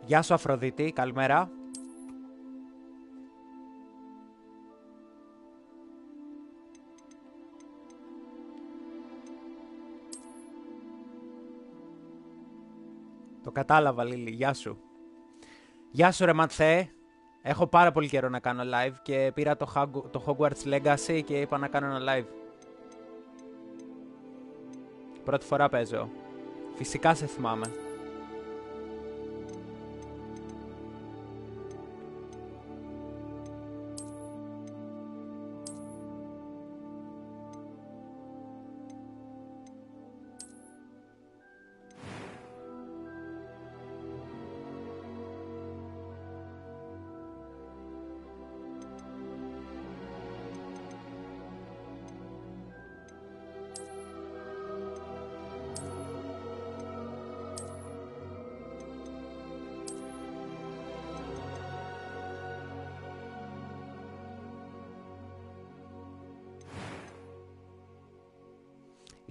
Γεια σου Αφροδίτη, καλημέρα. Το κατάλαβα Λίλη, γεια σου. Γεια σου ρε Ματθέ. Έχω πάρα πολύ καιρό να κάνω live και πήρα το Hogwarts Legacy και είπα να κάνω ένα live. Πρώτη φορά παίζω. Φυσικά σε θυμάμαι.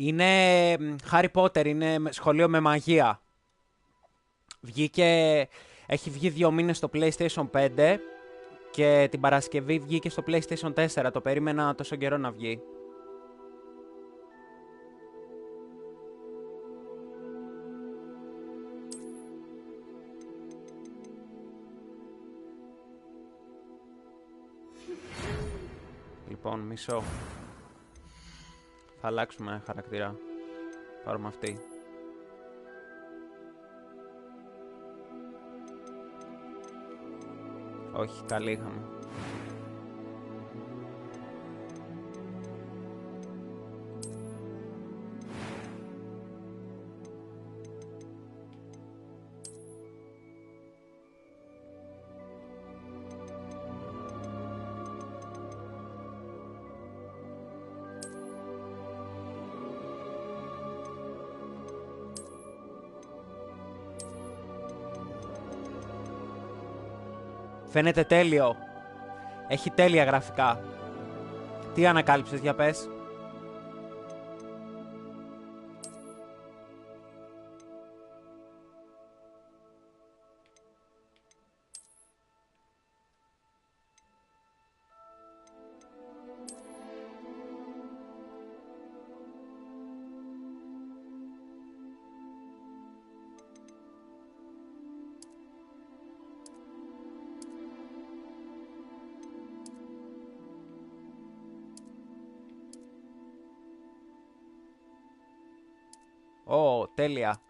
Είναι Harry Potter, είναι σχολείο με μαγεία. Έχει βγει 2 μήνες στο PlayStation 5 και την Παρασκευή βγήκε στο PlayStation 4. Το περίμενα τόσο καιρό να βγει. Λοιπόν, μισό. Θα αλλάξουμε χαρακτήρα. Πάρουμε αυτή. Όχι, καλή είχαμε. Φαίνεται τέλειο. Έχει τέλεια γραφικά. Τι ανακάλυψες, για πες. Ω, τέλεια.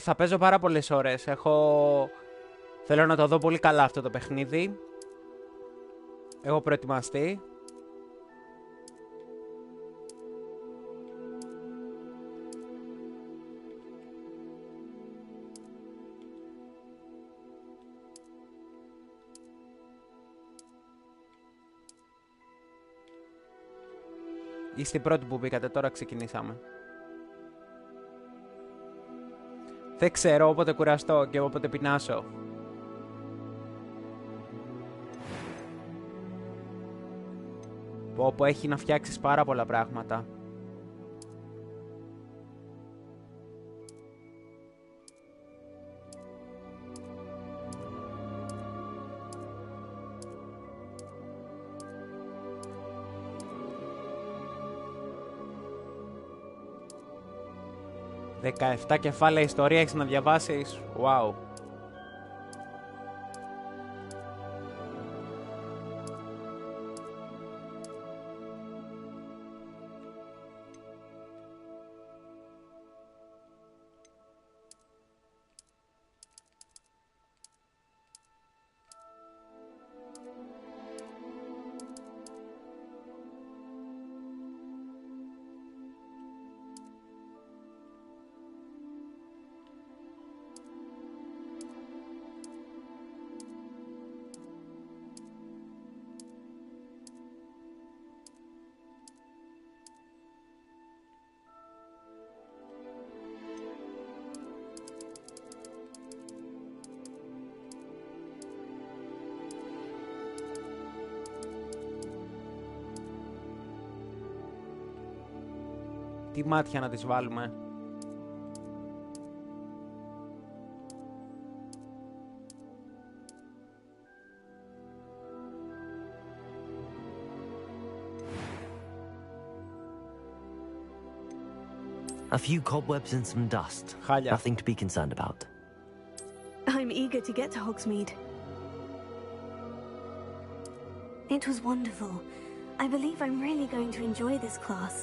Θα παίζω πάρα πολλές ώρες. Θέλω να το δω πολύ καλά αυτό το παιχνίδι. Έχω προετοιμαστεί. Είστε οι πρώτοι που μπήκατε, τώρα ξεκινήσαμε. Δεν ξέρω, όποτε κουραστώ και όποτε πεινάσω. Όπου έχει να φτιάξεις πάρα πολλά πράγματα. «17 κεφάλαια ιστορία έχεις να διαβάσεις». Wow. Τι μάτια να τις βάλουμε. A few cobwebs and some dust. Χάλια. Nothing to be concerned about. I'm eager to get to Hogsmeade. It was wonderful. I believe I'm really going to enjoy this class.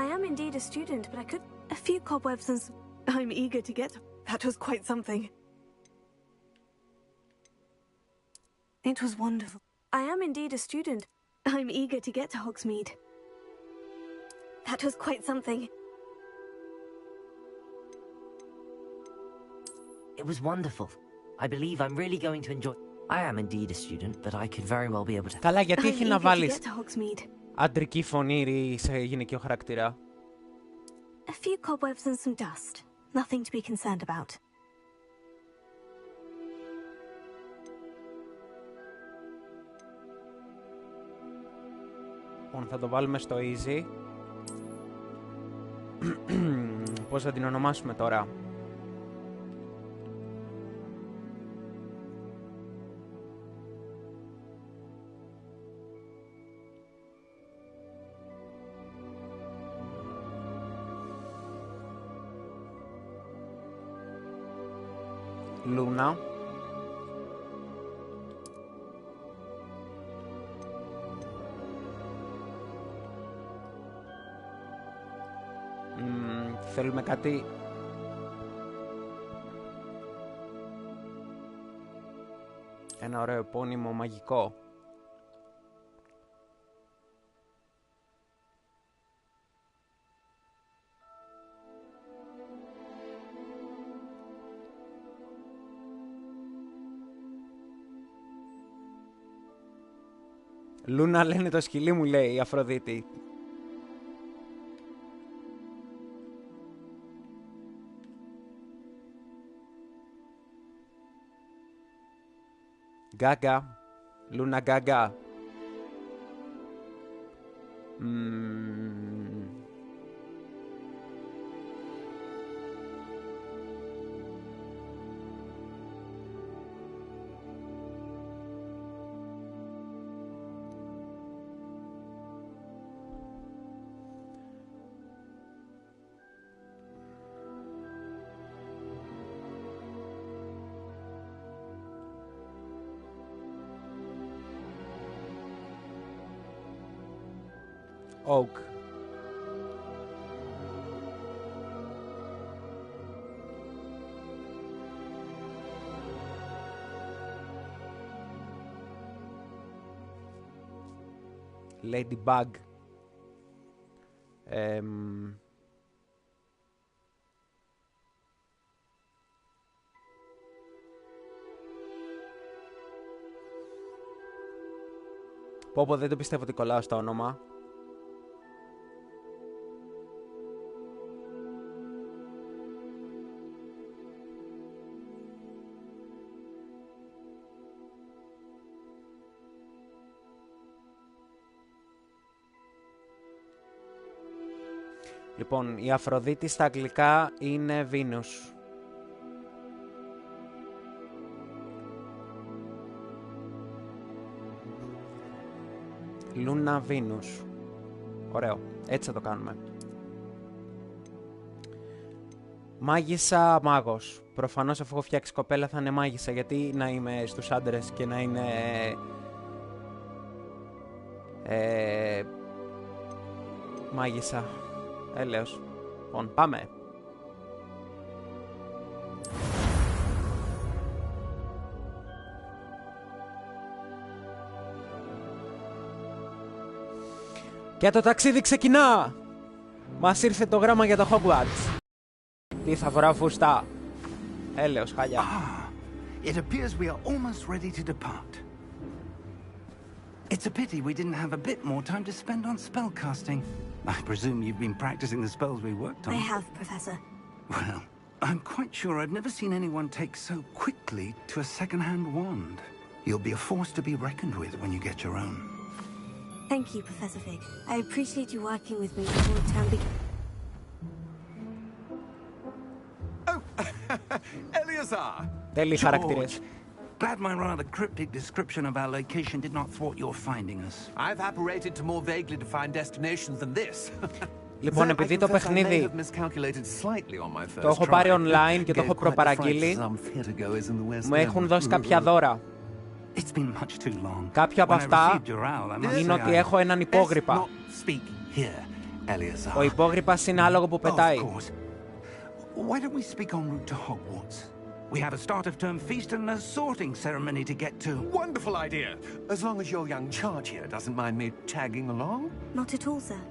I am indeed a student, but I could... A few cobwebs and... I'm eager to get... That was quite something. It was wonderful. I am indeed a student. I'm eager to get to Hogsmeade. That was quite something. It was wonderful. I believe I'm really going to enjoy... I am indeed a student, but I could very well be able to... Καλά, γιατί έχει να βάλεις Hogsmeade. αντρική φωνή σε γυναικείο χαρακτήρα. A few cobwebs and some dust. Nothing to be concerned about. Λοιπόν, θα το βάλουμε στο easy. Πώς θα την ονομάσουμε τώρα. Λούνα. Θέλουμε κάτι... Ένα ωραίο επώνυμο μαγικό. Λούνα λένε το σκυλί μου, λέει η Αφροδίτη. Γκάγκα. Λούνα γκάγκα. Oak. Ladybug. Πω, δεν το πιστεύω ότι κολλάω στο όνομα. Λοιπόν, η Αφροδίτη στα αγγλικά είναι Venus. Λούνα Venus. Ωραίο. Έτσι θα το κάνουμε. Μάγισσα μάγος. Προφανώς αφού έχω φτιάξει κοπέλα θα είναι μάγισσα. Γιατί να είμαι στους άντρες και να είναι... μάγισσα. Έλεος. Λοιπόν, πάμε. Και το ταξίδι ξεκινά! Μας ήρθε το γράμμα για το Hogwarts. Τι θα φοράω φουστά. Έλεος, χάλια. It appears we are almost ready to depart. It's a pity we didn't have a bit more time to spend on spellcasting. I presume you've been practicing the spells we worked on. I have, Professor. Well, I'm quite sure I've never seen anyone take so quickly to a second-hand wand. You'll be a force to be reckoned with when you get your own. Thank you, Professor Fig. I appreciate you working with me before the term begins. Eleazar! Τέλειοι χαρακτήρες. Glad my rather cryptic description of our location did not thwart your finding us. I've apparated to more vaguely defined destinations than this. Λοιπόν, επειδή το παιχνίδι το έχω πάρει online και το έχω προπαραγγείλει, μου έχουν δώσει κάποια δώρα. Κάποιο από αυτά είναι ότι έχω έναν υπόγρυπα. Ο υπόγρυπας είναι άλογο που πετάει. Why don't we speak en route to Hogwarts? We have a start of term feast and a sorting ceremony to get to. Wonderful idea! As long as your young charge here doesn't mind me tagging along. Not at all, sir.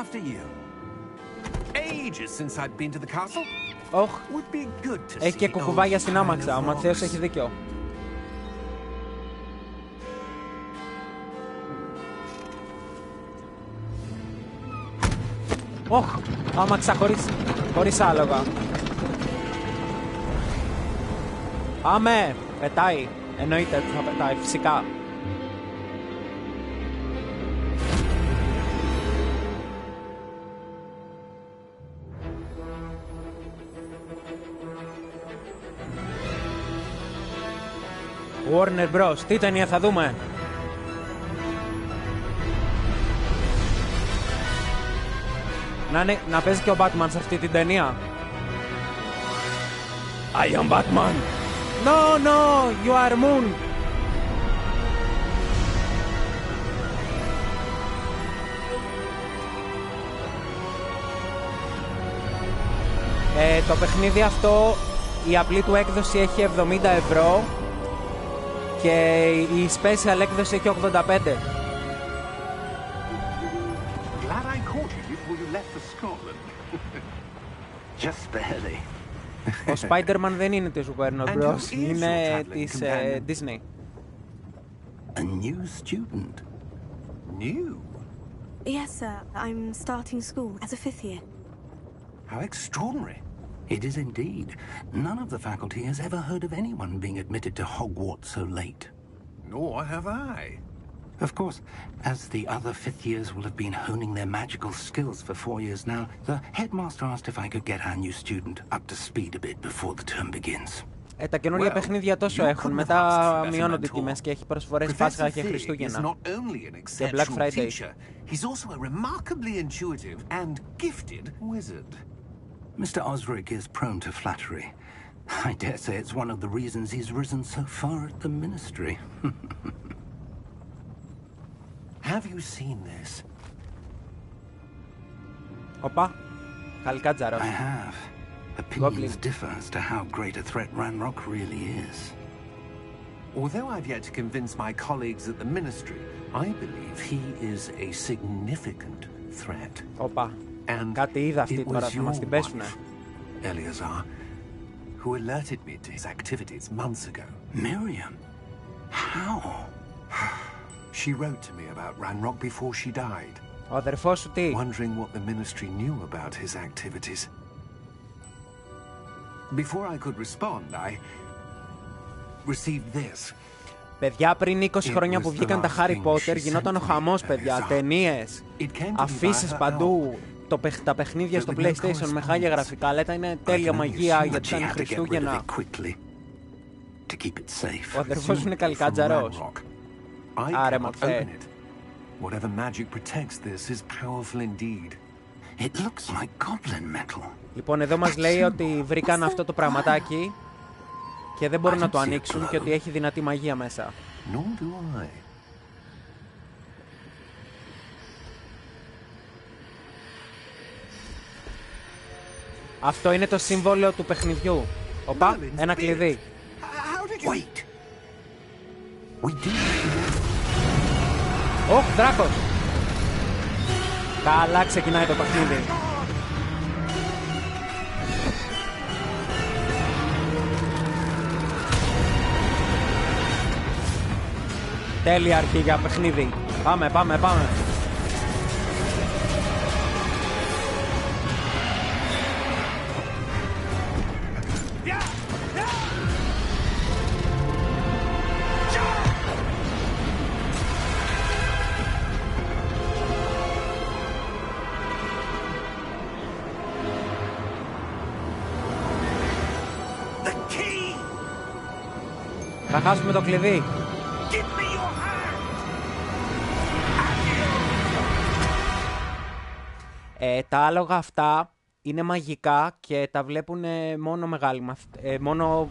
After you. Ages since I'd been to the castle. Ωχ, Would be good to έχει και see κουκουβάγια old στην kind άμαξα. Ο of Ματθαίος rocks. έχει δίκιο. Ωχ, άμαξα χωρίς άλογα. Πάμε, πετάει. Εννοείται ότι θα πετάει, φυσικά. Warner Bros. Τι ταινία θα δούμε? Να παίζει και ο Batman σε αυτή την ταινία. I am Batman. No, no, you are Moon. Το παιχνίδι αυτό, η απλή του έκδοση έχει 70 ευρώ και η special έκδοση έχει 85. Glad I caught you before you left for Scotland. Just barely. Ο Spider-Man δεν είναι της Warner Bros. Είναι της Disney. A new student. New? Yes, sir. I'm starting school as a fifth year. How extraordinary. It is indeed. None of the faculty has ever heard of anyone being admitted to Hogwarts so late. Nor have I. Of course, as the other fifth years will have been honing their magical skills for 4 years now, the headmaster asked if I could get our new student up to speed a bit before the term begins. Τα καινούργια παιχνίδια τόσο έχουν. Μετά μειώνονται οι τιμές και έχει προσφορές Πάσχα και Χριστούγεννα. Και Black Friday. He's also a remarkably intuitive and gifted wizard. Mr. Osric is prone to flattery. I dare say it's one of the reasons he's risen so far at the ministry. Have you seen this? Οπα, Χαλκάτζαρος. I have. Opinions differ as to how great a threat Ranrock really is. Although I've yet to convince my colleagues at the ministry, I believe he is a significant threat. Οπα, And κάτι είδα αυτή it τώρα, was θα μας your την πέσουνε. wife, Eleazar, who alerted me to his activities months ago. Miriam? How? She wrote to me about Ranrock before she died, Ο αδερφός σου τι? wondering what the ministry knew about his activities. Before I could respond, I received this. Παιδιά, πριν 20 χρόνια που βγήκαν τα Harry Potter, γινόταν ο χαμός, παιδιά. Ταινίες, αφήσεις παντού. Τα παιχνίδια στο PlayStation με χάλια γραφικά, αλλά ήταν τέλεια μαγεία γιατί ήταν Χριστούγεννα. Ο αδερφός σου είναι καλικάτζαρος. Άρε Ματθαίε. Whatever magic protects this is powerful indeed. It looks like goblin metal. Λοιπόν, εδώ μας λέει ότι βρήκαν αυτό το πραγματάκι και δεν μπορούν να το ανοίξουν και ότι έχει δυνατή μαγεία μέσα. Nor do I. Αυτό είναι το σύμβολο του παιχνιδιού. Οπα, ένα κλειδί. Wait. We do. Ωχ, δράκος. Καλά ξεκινάει το παιχνίδι. Τέλεια αρχή για παιχνίδι. Πάμε, πάμε, πάμε. The key! Θα χάσουμε το κλειδί. Τα άλογα αυτά είναι μαγικά και τα βλέπουν μόνο μεγάλοι μόνο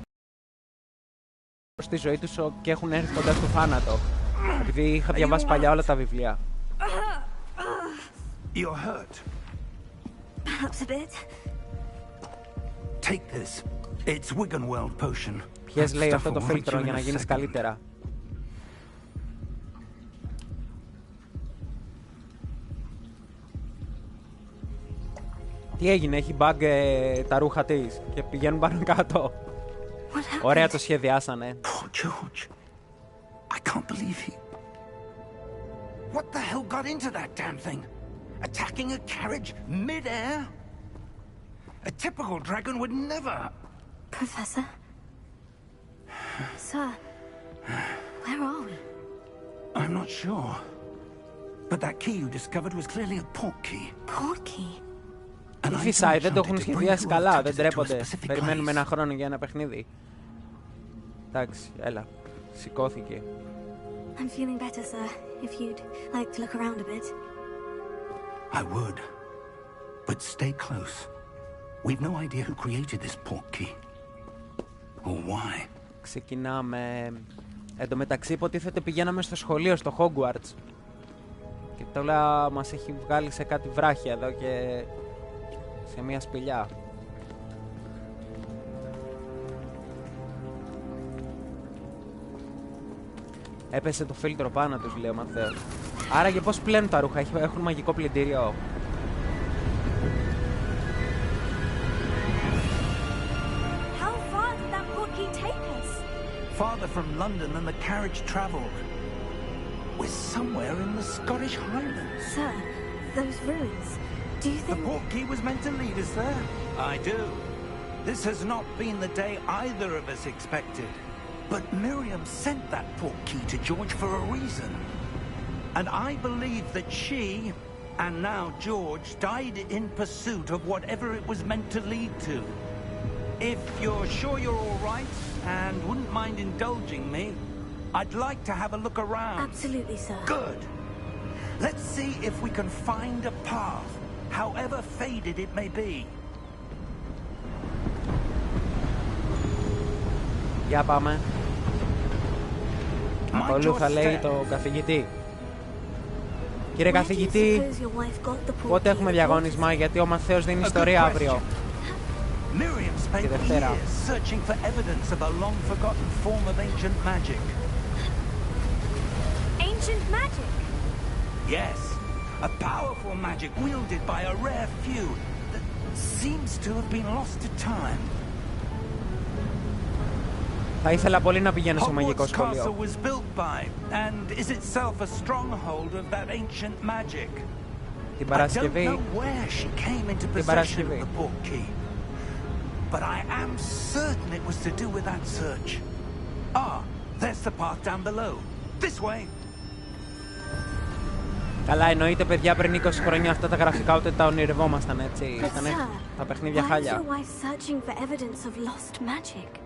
στη ζωή τους και έχουν έρθει κοντά στο θάνατο. Επειδή είχα διαβάσει παλιά όλα τα βιβλία. You're hurt. Perhaps a bit. Take this. It's Wiggenweld potion. Πιες λέει αυτό το φίλτρο για να γίνεις καλύτερα. Τι έγινε, έχει bug τα ρούχα της και πηγαίνουν πάνω κάτω. Ωραία το σχεδιάσανε. Poor George. I can't believe he... What the hell got into that damn thing? Attacking a carriage mid-air? A typical dragon would never... Professor? Sir, where are we? I'm not sure. But that key you discovered was clearly a port key. Port key? Τι φυσάει, δεν το έχουν σχεδιάσει καλά, δεν τρέπονται. Περιμένουμε ένα χρόνο για ένα παιχνίδι. Εντάξει, έλα, σηκώθηκε. I'm feeling better, sir. If you'd like to look around a bit. I would. But stay close. We've no idea who created this port key. Or why. Ξεκινάμε. Εν τω μεταξύ υποτίθεται πηγαίναμε στο σχολείο, στο Hogwarts. Και τώρα μας έχει βγάλει σε κάτι βράχια εδώ και... σε μια σπηλιά. Έπεσε το φίλτρο πάνω τους, λέει ο Μαθαίος. Άρα και πώς πλένουν τα ρούχα, έχουν μαγικό πλυντήριο. How far did that port key take us? Farther from London than the carriage travelled. We're somewhere in the Scottish Highlands. Sir, those ruins. Do you think... The port key was meant to lead us there? I do. This has not been the day either of us expected. But Miriam sent that port key to George for a reason. And I believe that she, and now George, died in pursuit of whatever it was meant to lead to. If you're sure you're all right and wouldn't mind indulging me, I'd like to have a look around. Absolutely, sir. Good. Let's see if we can find a path, however faded it may be. Για πάμε. Ακολούθα, λέει, το καθηγητή. Κύριε καθηγητή, πότε έχουμε διαγώνισμα, γιατί ο Μαθαίος δίνει ιστορία αύριο. Miriam spent years searching for evidence of a long-forgotten form of ancient magic. Ancient magic? Yes, a powerful magic wielded by a rare few that seems to have been lost to time. Θα ήθελα πολύ να πηγαίνω στο μαγικό Hogwarts σχολείο. Castle was built by and is itself a stronghold of that ancient magic. Την I don't Παρασκευή. know where she came into Την possession of Παρασκευή. the port key, but I am certain it was to do with that search. Ah, there's the path down below. This way. Καλά, εννοείται, παιδιά, πριν 20 χρόνια αυτά τα γραφικά ούτε τα ονειρευόμασταν, έτσι. Ήταν τα παιχνίδια Why is χάλια. your wife searching for evidence of lost magic?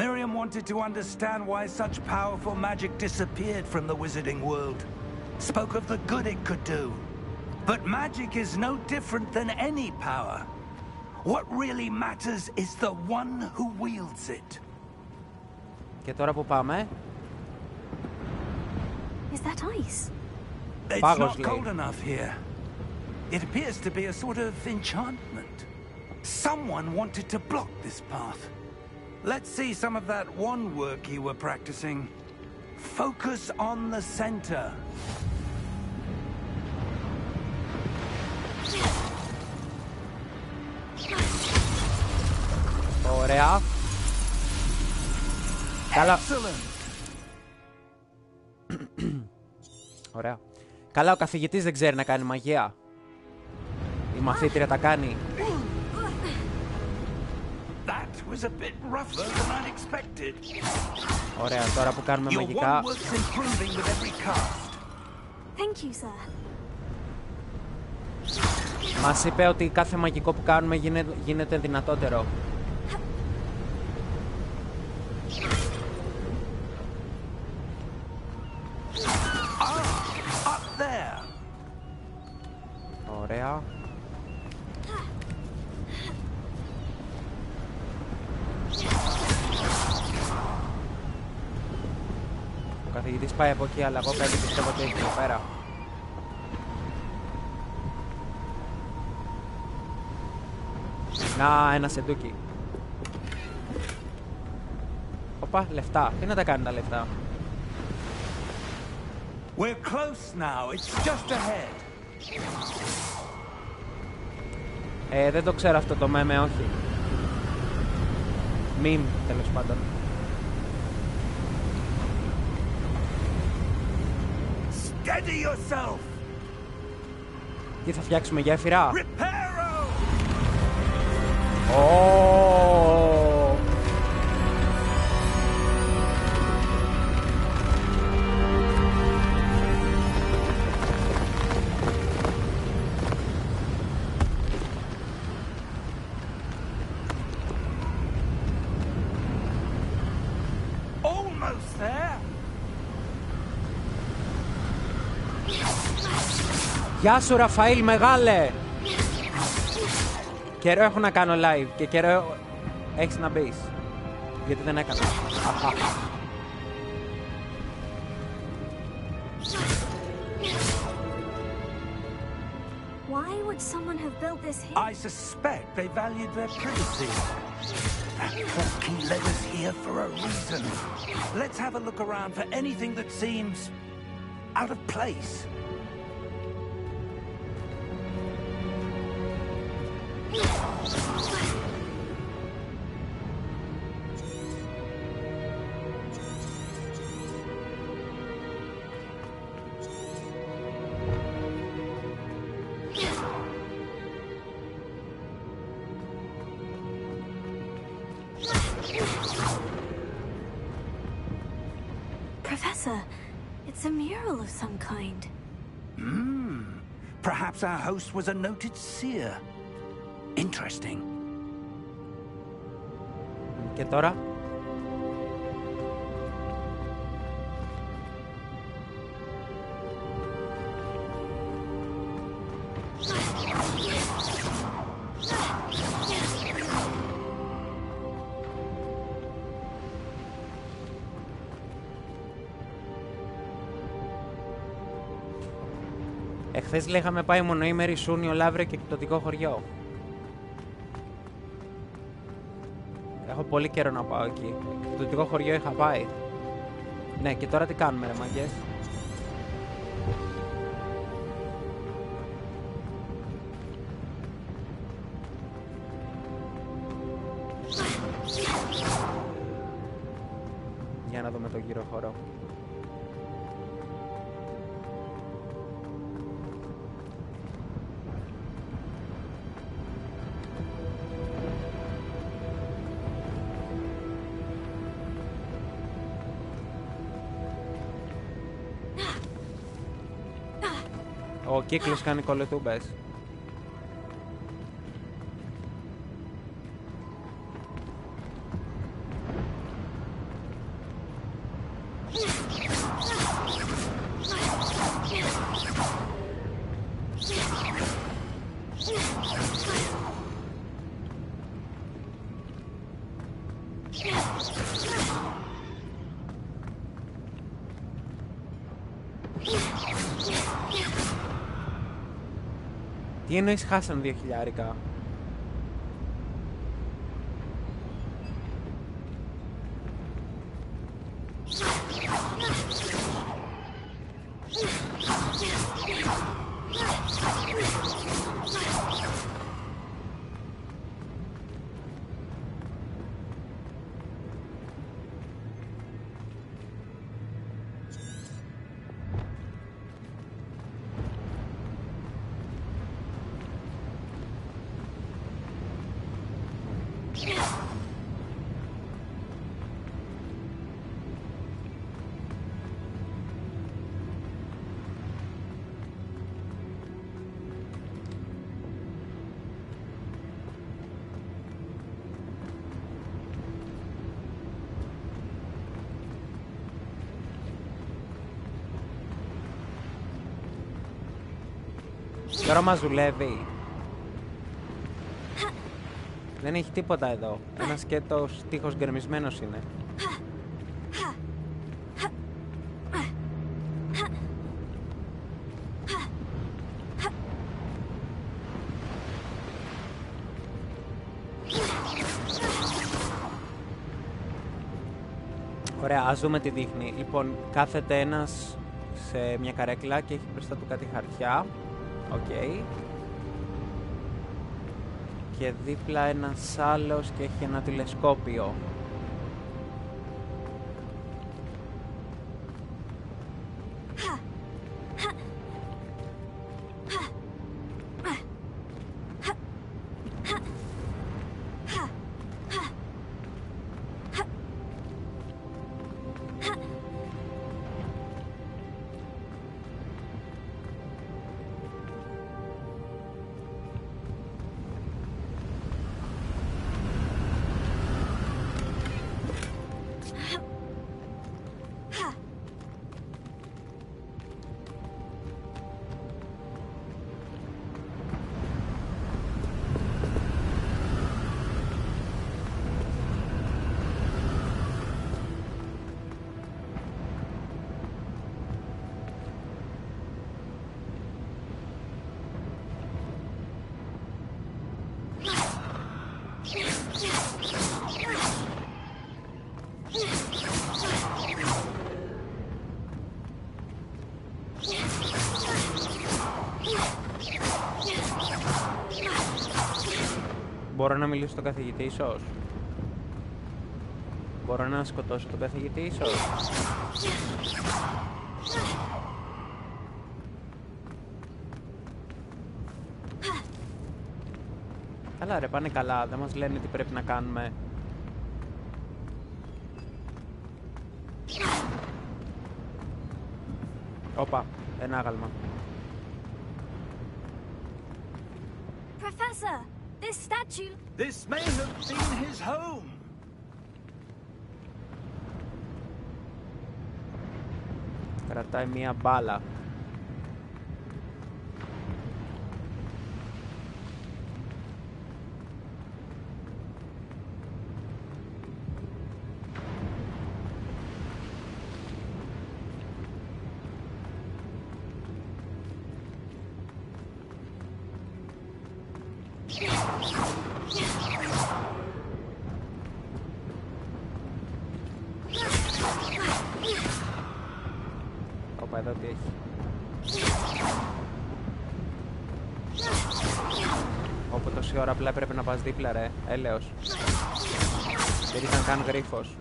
Miriam wanted to understand why such powerful magic disappeared from the wizarding world. Spoke of the good it could do. But magic is no different than any power. What really matters is the one who wields it. Και τώρα που πάμε? Is that ice? It's not cold enough here. It appears to be a sort of enchantment. Someone wanted to block this path. Let's see some of that one work you were practicing. Focus on the center. Ωραία. Καλά. Ωραία. Καλά, ο καθηγητής δεν ξέρει να κάνει μαγεία. Η μαθήτρια τα κάνει. That was a bit rougher than I'd expected. Ωραία, τώρα που κάνουμε Your μαγικά. one works improving with every cast. Thank you, sir. Μας είπε ότι κάθε μαγικό που κάνουμε γίνεται δυνατότερο. there. Ωραία. Ο καθηγητής πάει από εκεί, αλλά εγώ κάτι πιστεύω ότι έχει εδώ πέρα. Να, ένα σεντούκι. Οπα, λεφτά. Τι να τα κάνει τα λεφτά. We're close now. It's just ahead. Δεν το ξέρω αυτό το μέμε, όχι. Μιμ, τέλος πάντων. Steady yourself. Τι θα φτιάξουμε, γέφυρα? Reparo! Oh. Almost there. Γεια σου Ραφαήλ μεγάλε! Καιρό έχω να κάνω live και καιρό έχεις να μπεις. Γιατί δεν έκανα. Why would someone have built this here? I suspect they valued their privacy. That portkey led us here for a reason. Let's have a look around for anything that seems out of place. Professor, it's a mural of some kind. Perhaps our host was a noted seer. Interesting. Και τώρα? Εχθές λέγαμε πάει μονοήμερη Σούνιο, Λαύριο και εκπτωτικό χωριό. Έχω πολύ καιρό να πάω εκεί. Εκπτωτικό χωριό είχα πάει. Ναι, και τώρα τι κάνουμε ρε μαγκές? Για να δούμε τον γύρο χώρο. Ο κύκλος κάνει κολοτούμπες. Τι εννοείς χάσαν 2.000? Τώρα μας δουλεύει. Δεν έχει τίποτα εδώ. Ένας σκέτος τείχος γκρεμισμένος είναι. Ωραία, ας δούμε τι δείχνει. Λοιπόν, κάθεται ένας σε μια καρέκλα και έχει μπροστά του κάτι χαρτιά. Οκ. Και δίπλα ένας άλλος και έχει ένα τηλεσκόπιο. Μπορώ να μιλήσω στον καθηγητή ίσως. Μπορώ να σκοτώσω τον καθηγητή ίσως. Καλά ρε, πάνε καλά. Δεν μας λένε τι πρέπει να κάνουμε. Όπα, ένα άγαλμα. Professor, this statue... This may have been his home. Κρατάει μία μπάλα. Όπα, εδώ τι έχει. Όπου τόση ώρα απλά έπρεπε να πας δίπλα ρε, έλεος. Δεν ήταν καν γρίφος.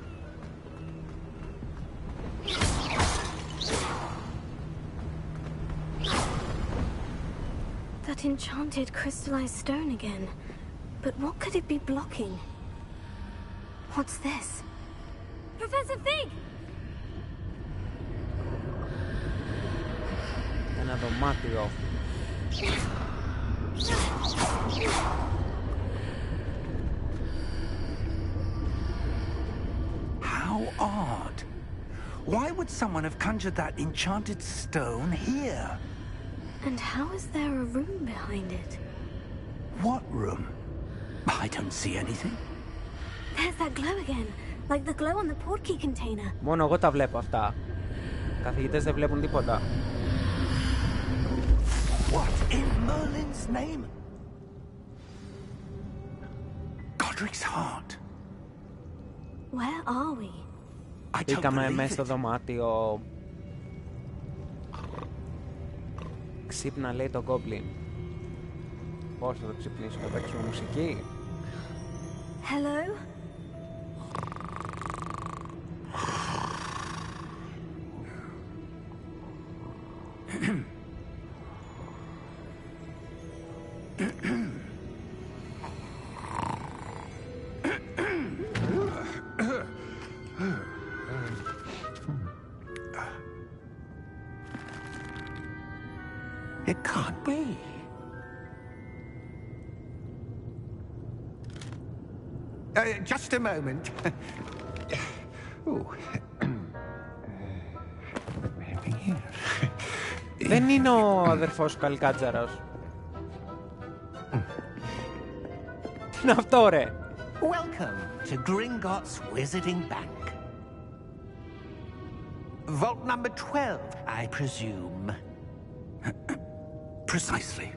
That enchanted crystallized stone again. But what could it be blocking? What's this? Professor Fig! Ένα δωμάτιο. How odd. Why would someone have conjured that enchanted stone here? And how is there a room behind it? What room? I don't see anything. There's that glow again, like the glow on the portkey container. Μόνο εγώ τα βλέπω αυτά. Οι καθηγητές δεν βλέπουν τίποτα. What in Merlin's name? Godric's heart. Where are we? I don't Μπήκαμε believe μέσα it. στο δωμάτιο. Ξύπνα λέει το Goblin. Πώς θα το ξυπνήσω, θα παίξουμε μουσική. Hello? It can't be. Just a moment. Δεν είναι ο αδερφός σου Καλικάτζαρος. είναι αυτό, ρε? Welcome to Gringotts Wizarding Bank. Vault number 12, I presume. Precisely.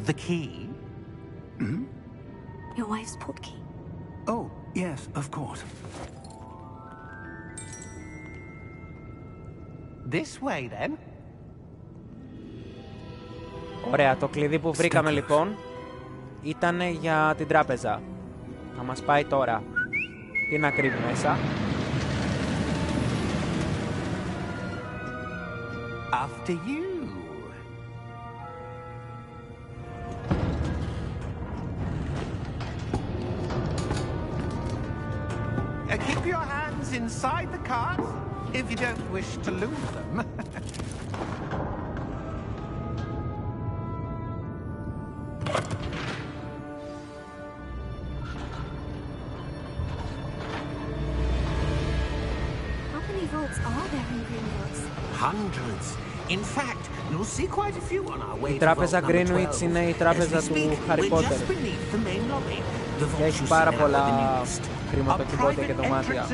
The key? Your wife's portkey. Oh, yes, of course. This way, then. Ωραία, το κλειδί που βρήκαμε λοιπόν ήταν για την τράπεζα. Θα μας πάει τώρα. Τι να κρύβει μέσα. After you. Keep your hands inside the cart if you don't wish to lose them. How many vaults are there in Gringotts? Hundreds. In fact, you'll see quite a few on our way. Η τράπεζα Greenwich είναι η τράπεζα του Harry Potter. Και έχει πάρα πολλά χρηματοκιβώτια και δωμάτια.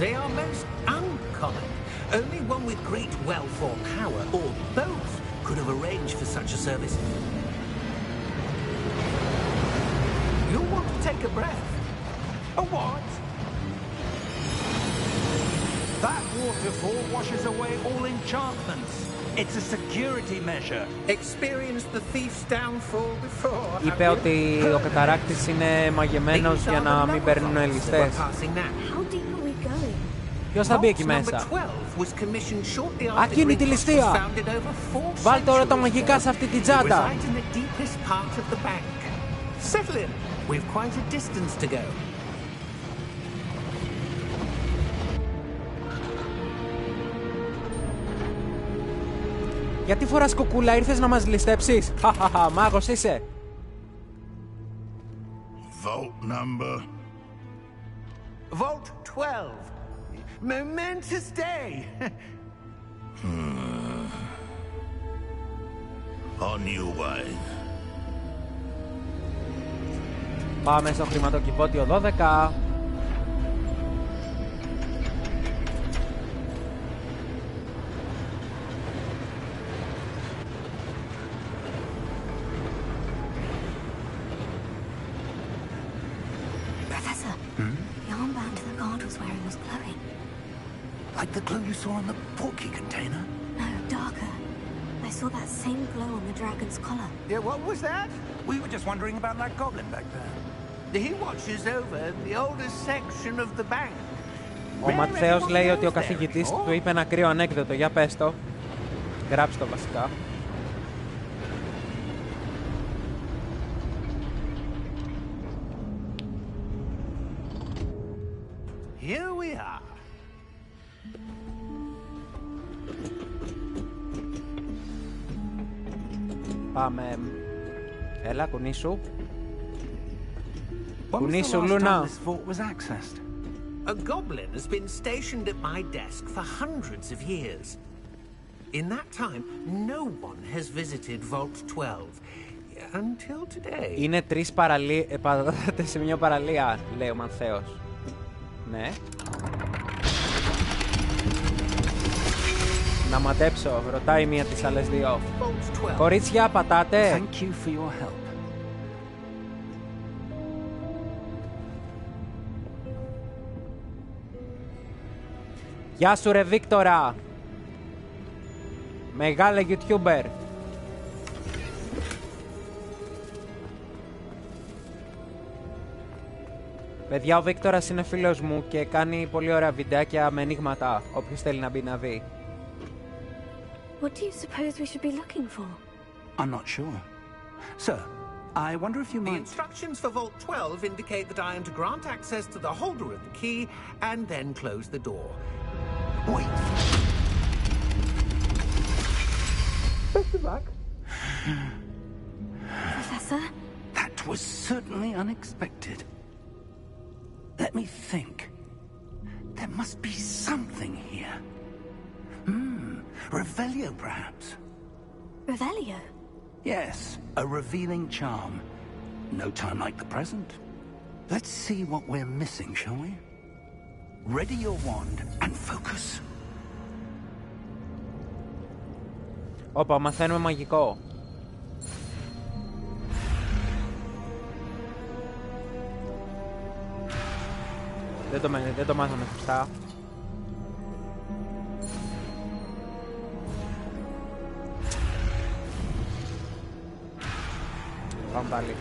They are most uncommon. Only one with great wealth or power, or both, could have arranged for such a service. You'll want to take a breath. A what? That waterfall washes away all enchantments. It's a security measure. Experienced the thief's downfall before. Είπε ότι ο καταράκτης είναι μαγεμένος για να μην παίρνουν ληστές. How deep are we going? Ποιος θα μπει εκεί μέσα? Ακίνητη ληστεία! Βάλτε όλα τα μαγικά σε αυτή την τσάντα! Settle in. We've quite a distance to go. Γιατί φοράς κοκούλα, ήρθες να μας ληστέψεις? Χαχαχα, μάγος είσαι! Vault number? Vault 12. Momentous day. On your way. Πάμε στο χρηματοκιβώτιο 12. Professor, the armband the guard was wearing was glowing. Like the glow you saw on the portkey container? No, darker. I saw that same glow on the dragon's collar. Yeah, what was that? We were just wondering about that goblin back there. He watches over the oldest section of the bank. Ο Ματθαίος λέει ότι ο καθηγητής του είπε ένα κρύο ανέκδοτο. Για πες το. Γράψτε το βασικά. Here we are. Πάμε. Έλα, κουνήσου. When was the Κουνήσου, last Λούνα. time this vault was accessed? A goblin has been stationed at my desk for hundreds of years. In that time, no one has visited Vault 12 until today. Είναι τρεις πατάτε σε μια παραλία, λέει ο Ματθαίος. Ναι. Να μαντέψω, ρωτάει μία τις άλλες δύο. Vault 12. Κορίτσια, πατάτε. Thank you for your help. Γεια σου ρε Βίκτορα. Μεγάλε YouTuber. Παιδιά, ο Βίκτορας είναι φίλος μου και κάνει πολύ ωραία βιντεάκια με ενίγματα. Όποιος θέλει να μπει να δει. What do you suppose we should be looking for? I'm not sure. Sir, I wonder if you The might... instructions for Vault 12 indicate that I am to grant access to the holder of the key and then close the door. Wait. Best of luck. Professor? That was certainly unexpected. Let me think. There must be something here. Revelio, perhaps. Revelio? Yes, a revealing charm. No time like the present. Let's see what we're missing, shall we? Ready your wand and focus. Όπα, μαθαίνουμε μαγικό. Δεν το μάθαμε σωστά. Πάμε πάλι.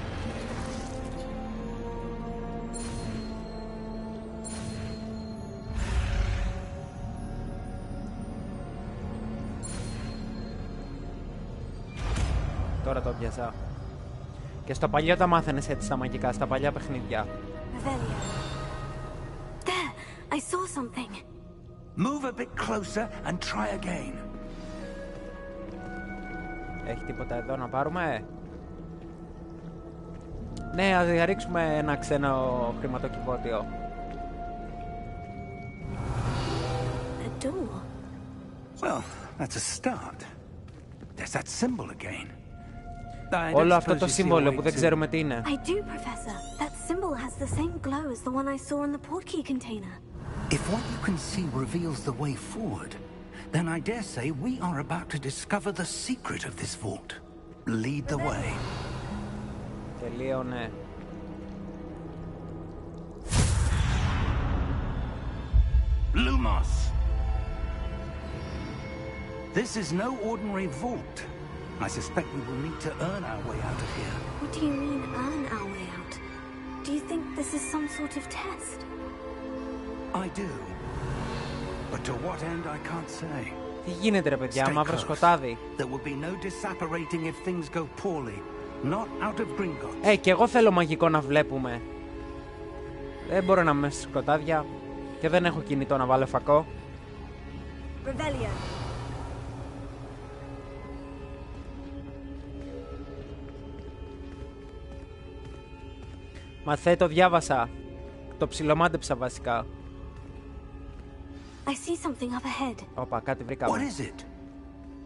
Τώρα το πιάσα. Και στο παλιό τα μάθαινες έτσι τα μαγικά, στα παλιά παιχνίδια. There, I saw something. Move a bit closer and try again. Έχει τίποτα εδώ να πάρουμε? Ναι, ας ρίξουμε ένα ξένο χρηματοκιβώτιο. A door. Well, that's a start. There's that symbol again. Όλο αυτό το σύμβολο που δεν ξέρουμε τι είναι. I do, Professor. That symbol has the same glow as the one I saw in the portkey container. If what you can see reveals the way forward, then I dare say we are about to discover the secret of this vault. Lead the way. Τελείωνε. Lumos! This is no ordinary vault. I suspect we will need to earn our way out of here. What do you mean, earn our way out? Do you think this is some sort of test? I do. But to what end, I can't say. Τι γίνεται ρε παιδιά, μαύρο σκοτάδι. There will be no disapparating if things go poorly. Not out of Gringotts. Και εγώ θέλω μαγικό να βλέπουμε. Δεν μπορώ να είμαι σε σκοτάδια. Και δεν έχω κινητό να βάλω φακό. Revelio. Μαθέ, το διάβασα. Το ψιλομάντεψα βασικά. I see something up ahead. Όπα, κάτι βρήκαμε. What is it?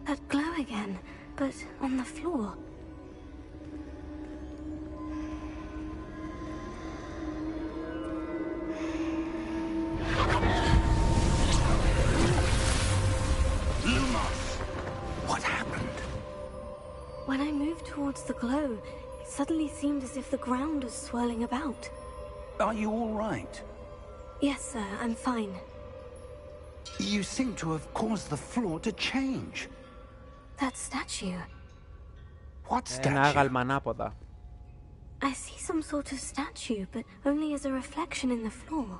That glow again, but on the floor. Lumos! What happened? When I moved towards the glow, it suddenly seemed as if the ground was swirling about. Are you all right? Yes, sir, I'm fine. You seem to have caused the floor to change. That statue. What Ένα statue? άγαλμα ανάποδα. I see some sort of statue, but only as a reflection in the floor.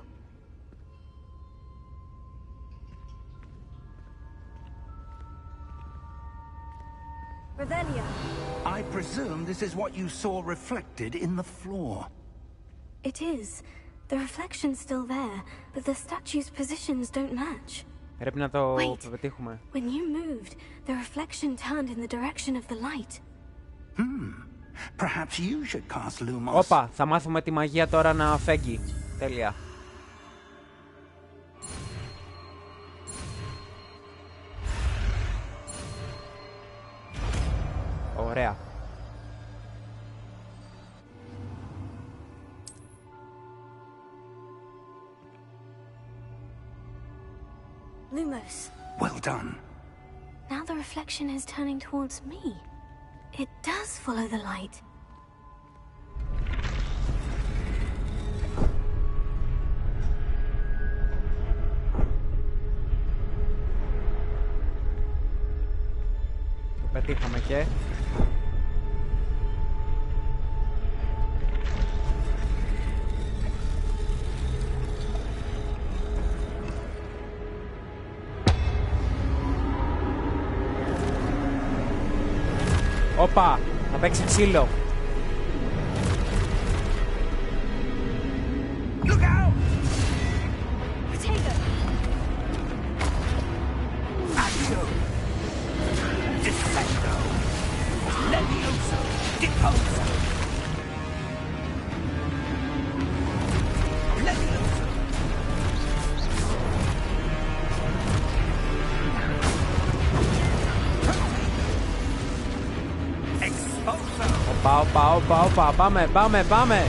Revelio. I presume this is what you saw reflected in the floor. It is. The reflection's still there, but the statue's positions don't match. Πρέπει να το Wait. πετύχουμε. When you moved, the reflection turned in the direction of the light. Perhaps you should cast Lumos. Όπα, θα μάθουμε τη μαγεία τώρα να φέγγει. Τέλεια. Ωραία. Lumos. Well done. Now the reflection is turning towards me. It does follow the light. Το πετύχαμε και... Όπα, θα παίξει ξύλο. Look out! Potato! Accio! Defendo! Levioso! Deposo! Levioso! Όπα, πάμε.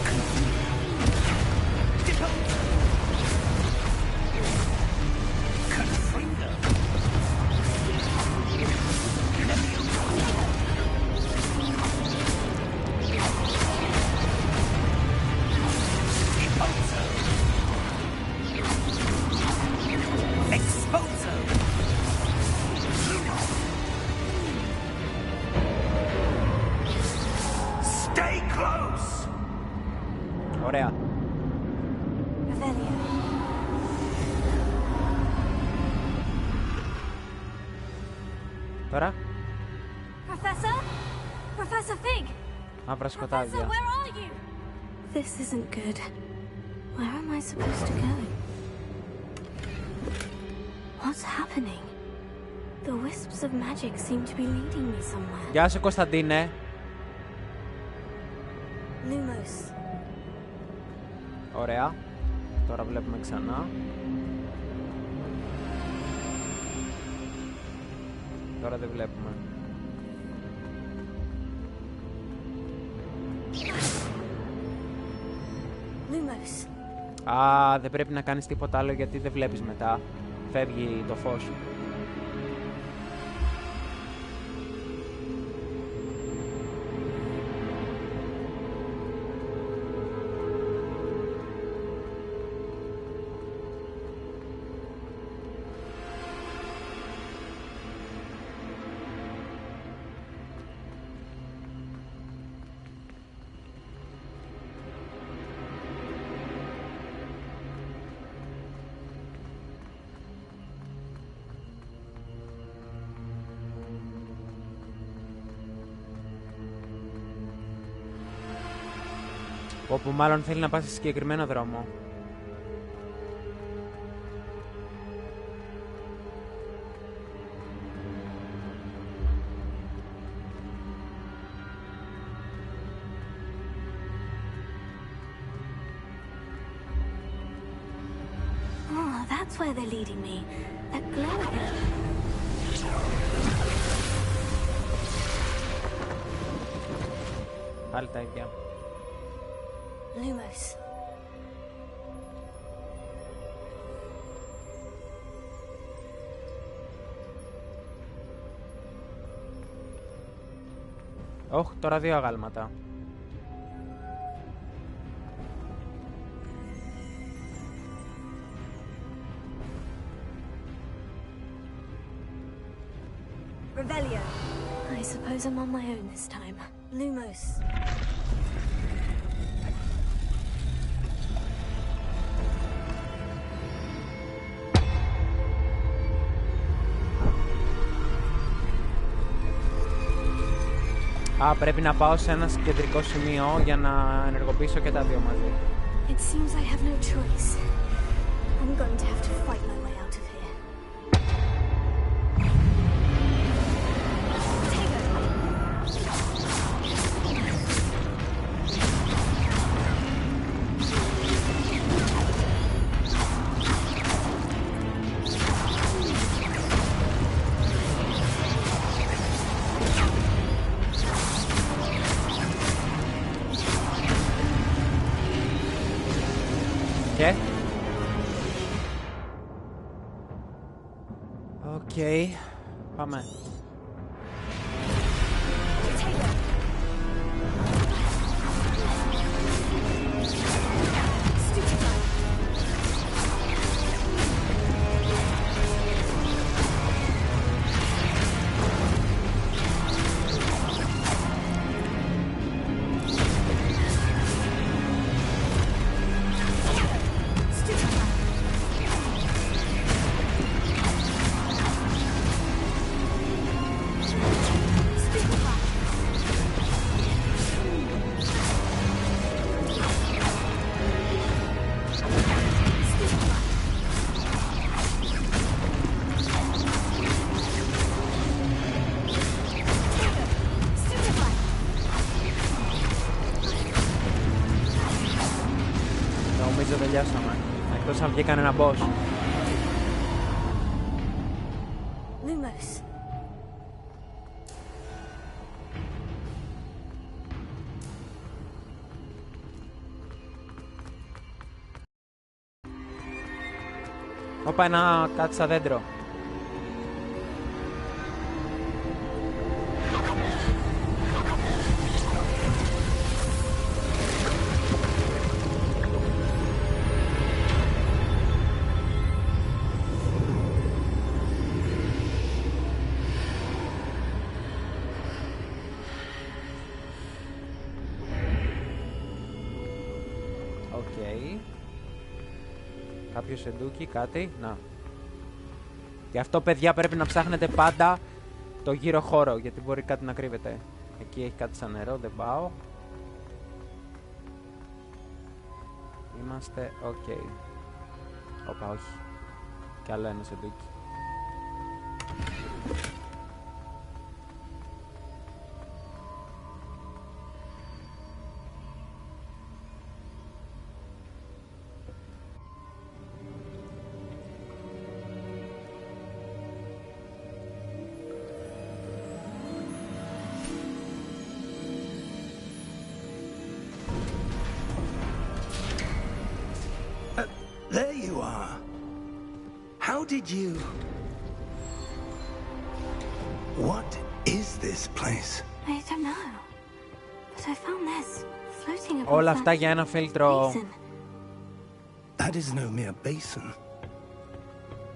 Ωραία. Τώρα. Professor Fig! Μαύρα σκοτάδια. Where are you? This isn't good. Where am I supposed to go? What's happening? The wisps of magic seem to be leading me somewhere. Γεια σου, Κωνσταντίνε. Lumos. Ωραία. Τώρα βλέπουμε ξανά. Τώρα δεν βλέπουμε. Lumos. Α, δεν πρέπει να κάνεις τίποτα άλλο γιατί δεν βλέπεις μετά. Φεύγει το φως. Όπου μάλλον θέλει να πάει σε συγκεκριμένο δρόμο. Oh, that's where they're leading me. That glow again. Πάλι τα ίδια. Lumos. Όχ, τώρα δύο αγάλματα. Revelio. I suppose I'm on my own this time. Lumos. Α, πρέπει να πάω σε ένα κεντρικό σημείο για να ενεργοποιήσω και τα δύο μαζί. It seems I have no choice. I'm going to have to fight my way out of here. Και... Οκ, πάμε. Νομίζω τελειώσαμε. Εκτός αν βγει κανένα boss. Lumos. Όπα, ένα κάτι σαν δέντρο. Κάποιο σεντούκι, κάτι, να. Γι' αυτό, παιδιά, πρέπει να ψάχνετε πάντα το γύρο χώρο, γιατί μπορεί κάτι να κρύβεται. Εκεί έχει κάτι σαν νερό, δεν πάω. Είμαστε ok. Όπα, όχι. Κι άλλο ένα σεντούκι. There you are. How did you... What is this place? I don't know. But I found this floating above Όλα αυτά για ένα φίλτρο. That is no mere basin.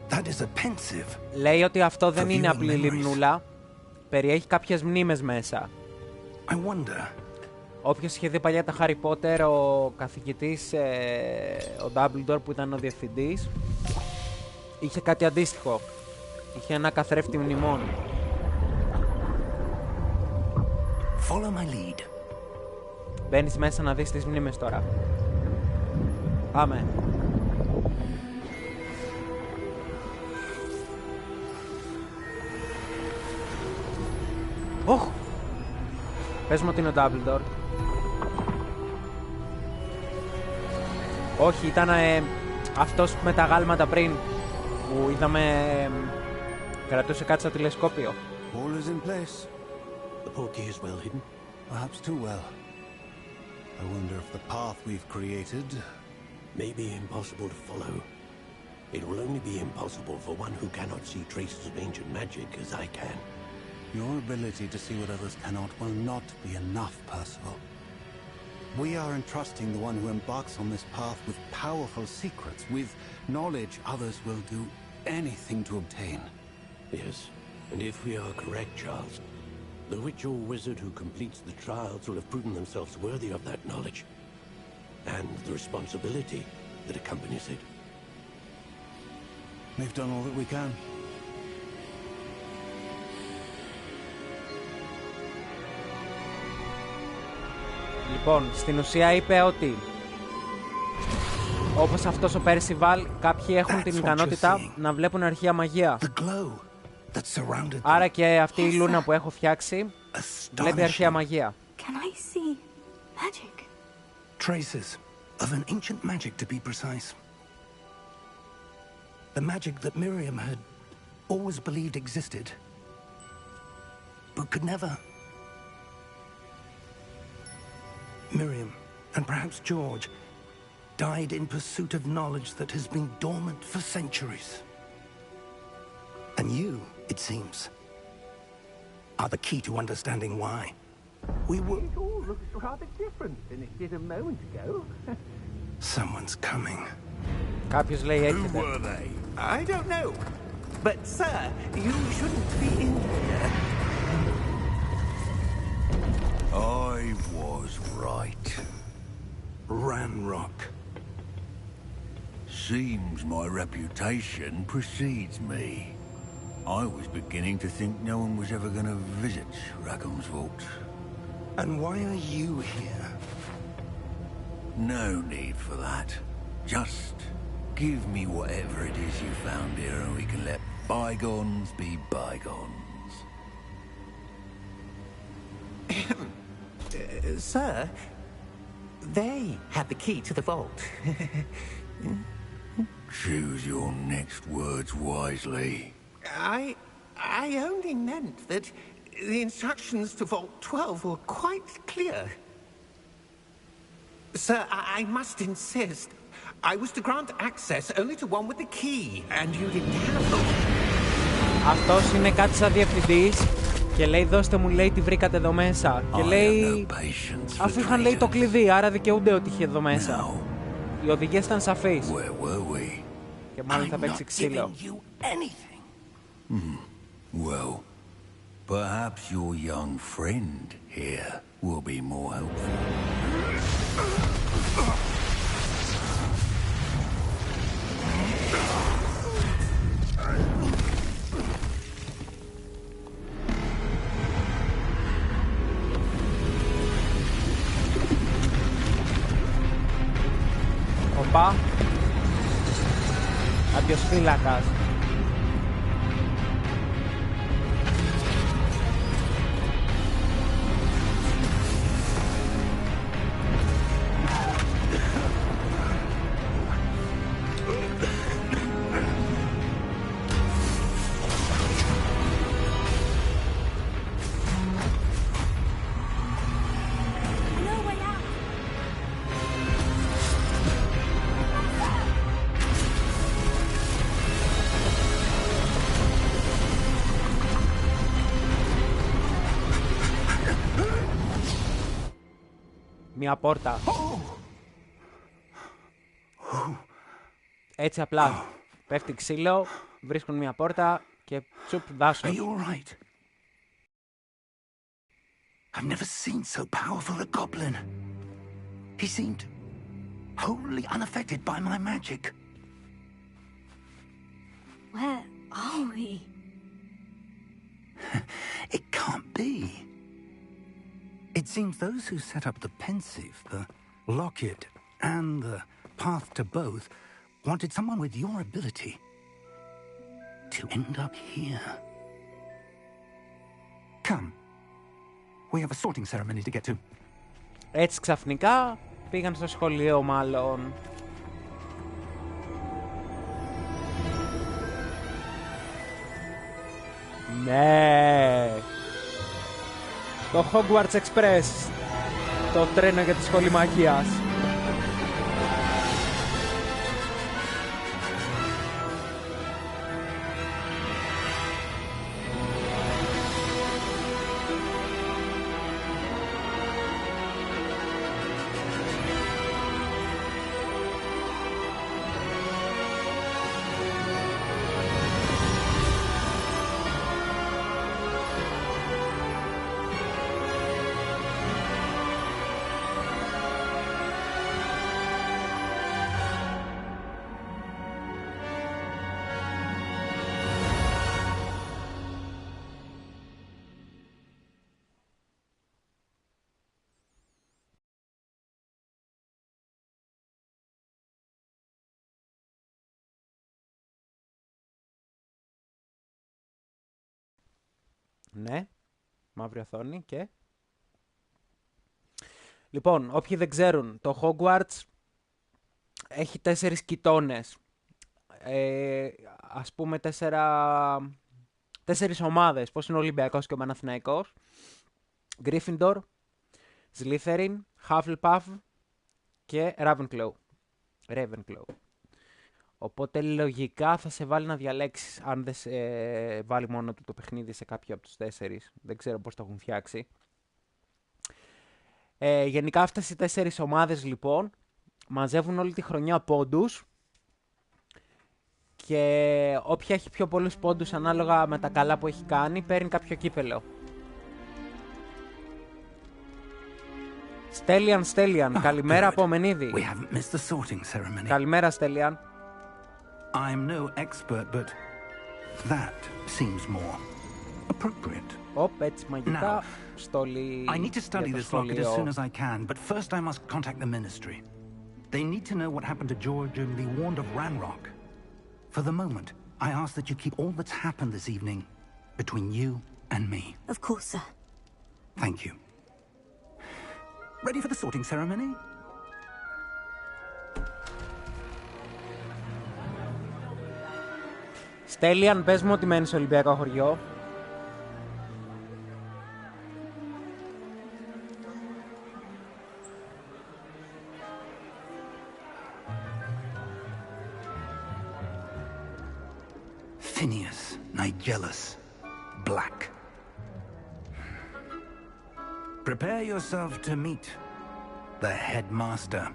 That is a pensive. Λέει ότι αυτό δεν είναι απλή λιμνούλα. Περιέχει κάποιες μνήμες μέσα. I wonder. Όποιος είχε δει παλιά τα Harry Potter, ο καθηγητής, ο Dumbledore που ήταν ο διευθυντής, είχε κάτι αντίστοιχο. Είχε ένα καθρέφτη μνημών. Follow my lead. Μπαίνεις μέσα να δεις τις μνήμες τώρα. Πάμε. Οχ! Πες μου ότι είναι ο Dumbledore. Όχι, ήταν αυτός με τα γάλματα πριν που είδαμε κρατούσε κάτι στο τηλεσκόπιο. All is in place. The portkey is well hidden. Perhaps too well. I wonder if the path we've created May be impossible to follow. It will only be impossible for one who cannot see traces of ancient magic as I can. Your ability to see what others cannot will not be enough, Percival. We are entrusting the one who embarks on this path with powerful secrets, with knowledge others will do anything to obtain. Yes, and if we are correct, Charles, the witch or wizard who completes the trials will have proven themselves worthy of that knowledge, and the responsibility that accompanies it. We've done all that we can. Λοιπόν, στην ουσία είπε ότι όπως αυτός ο Πέρσιβαλ, κάποιοι έχουν την ικανότητα να βλέπουν αρχαία μαγεία. Άρα και αυτή η λούνα που έχω φτιάξει βλέπει αρχαία μαγεία. Can I see magic? Traces of an ancient magic, to be precise. The magic that Miriam had always believed existed, but could never. Miriam, and perhaps George, died in pursuit of knowledge that has been dormant for centuries. And you, it seems, are the key to understanding why. We were... It all looks rather different than it did a moment ago. Someone's coming. Κάποιος λέει έρχεται. Who were they? I don't know. But, sir, you shouldn't be in here. I was right. Ranrock. Seems my reputation precedes me. I was beginning to think no one was ever going to visit Rackham's Vault. And why are you here? No need for that. Just give me whatever it is you found here and we can let bygones be bygones. Sir, they have the key to the vault. Choose your next words wisely. I only meant that the instructions to Vault 12 were quite clear. Sir, I must insist. I was to grant access only to one with the key, and you didn't have it. Αυτός είναι κάτι σαν διευθυντής και λέει δώστε μου, λέει, τι βρήκατε εδώ μέσα. Και λέει, αφού είχαν, λέει, το κλειδί, άρα δικαιούνται ότι είχε εδώ μέσα. Οι οδηγίες ήταν σαφείς. Και μάλλον θα παίξει ξύλο. Well, perhaps your young friend here will be more helpful. Οπα. Κάποιος φύλακας. Μια πόρτα. Έτσι απλά. Πέφτει ξύλο, βρίσκουν μια πόρτα και τσουπ δάσος. Are you all right? I've never seen so powerful a goblin. He seemed wholly unaffected by my magic. Where are we? It can't be. It seems those who set up the pensive, the locket, and the path to both wanted someone with your ability to end up here. Come. We have a sorting ceremony to get to. Έτσι ξαφνικά πήγαν στο σχολείο μάλλον. Ναι. Το Hogwarts Express. Το τρένο για τη σχολή μαγείας. Ναι, μαύρη οθόνη και... Λοιπόν, όποιοι δεν ξέρουν, το Hogwarts έχει 4 κοιτώνες. Ας πούμε 4 ομάδες, πώς είναι ο Ολυμπιακός και ο Παναθηναϊκός. Gryffindor, Slytherin, Hufflepuff και Ravenclaw. Οπότε λογικά θα σε βάλει να διαλέξεις, αν δεν σε βάλει μόνο του το παιχνίδι σε κάποιο από τους 4. Δεν ξέρω πώς το έχουν φτιάξει. Γενικά αυτές οι 4 ομάδες λοιπόν μαζεύουν όλη τη χρονιά πόντους και όποια έχει πιο πολλούς πόντους ανάλογα με τα καλά που έχει κάνει παίρνει κάποιο κύπελο. Στέλιαν, καλημέρα από Μενίδη. Καλημέρα Στέλιαν. I'm no expert, but that seems more appropriate. Έτσι μαγικά στολή. I need to study this locket as soon as I can, but first I must contact the ministry. They need to know what happened to George and be warned of Ranrock. For the moment, I ask that you keep all that's happened this evening between you and me. Of course, sir. Thank you. Ready for the sorting ceremony? Στέλιαν, πες μου ότι μένεις στο Ολυμπιακό χωριό. Phineas, Nigellus, Black. Prepare yourself to meet the headmaster.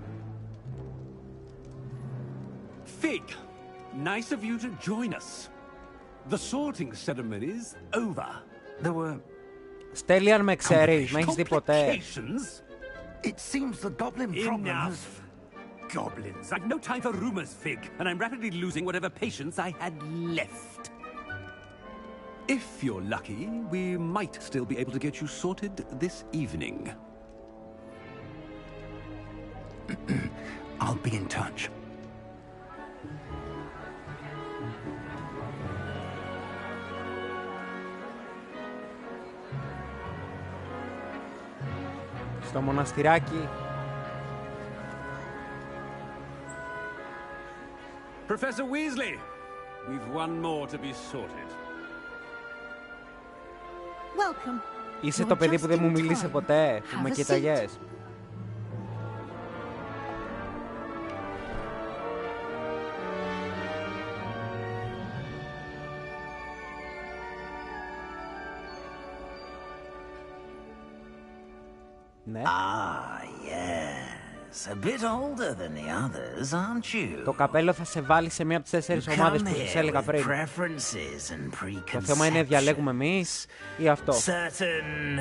Fig, nice of you to join us. The sorting ceremony's over. There were Στέλι, αν με ξέρεις, με έχεις δει ποτέ. It seems the goblin problem has... Goblins. I've no time for rumors, Fig, and I'm rapidly losing whatever patience I had left. If you're lucky, we might still be able to get you sorted this evening. I'll be in touch. Στο μοναστηράκι. Professor Weasley, we've one more to be sorted. Welcome. Είσαι το παιδί που δεν μου μίλησε ποτέ, που με κοίταγες. Ναι. Ah, yes. A bit older than the others, aren't you? Το καπέλο θα σε βάλει σε μία από τις 4 ομάδες που σας έλεγα πριν. Το θέμα είναι διαλέγουμε εμείς ή αυτό. Certain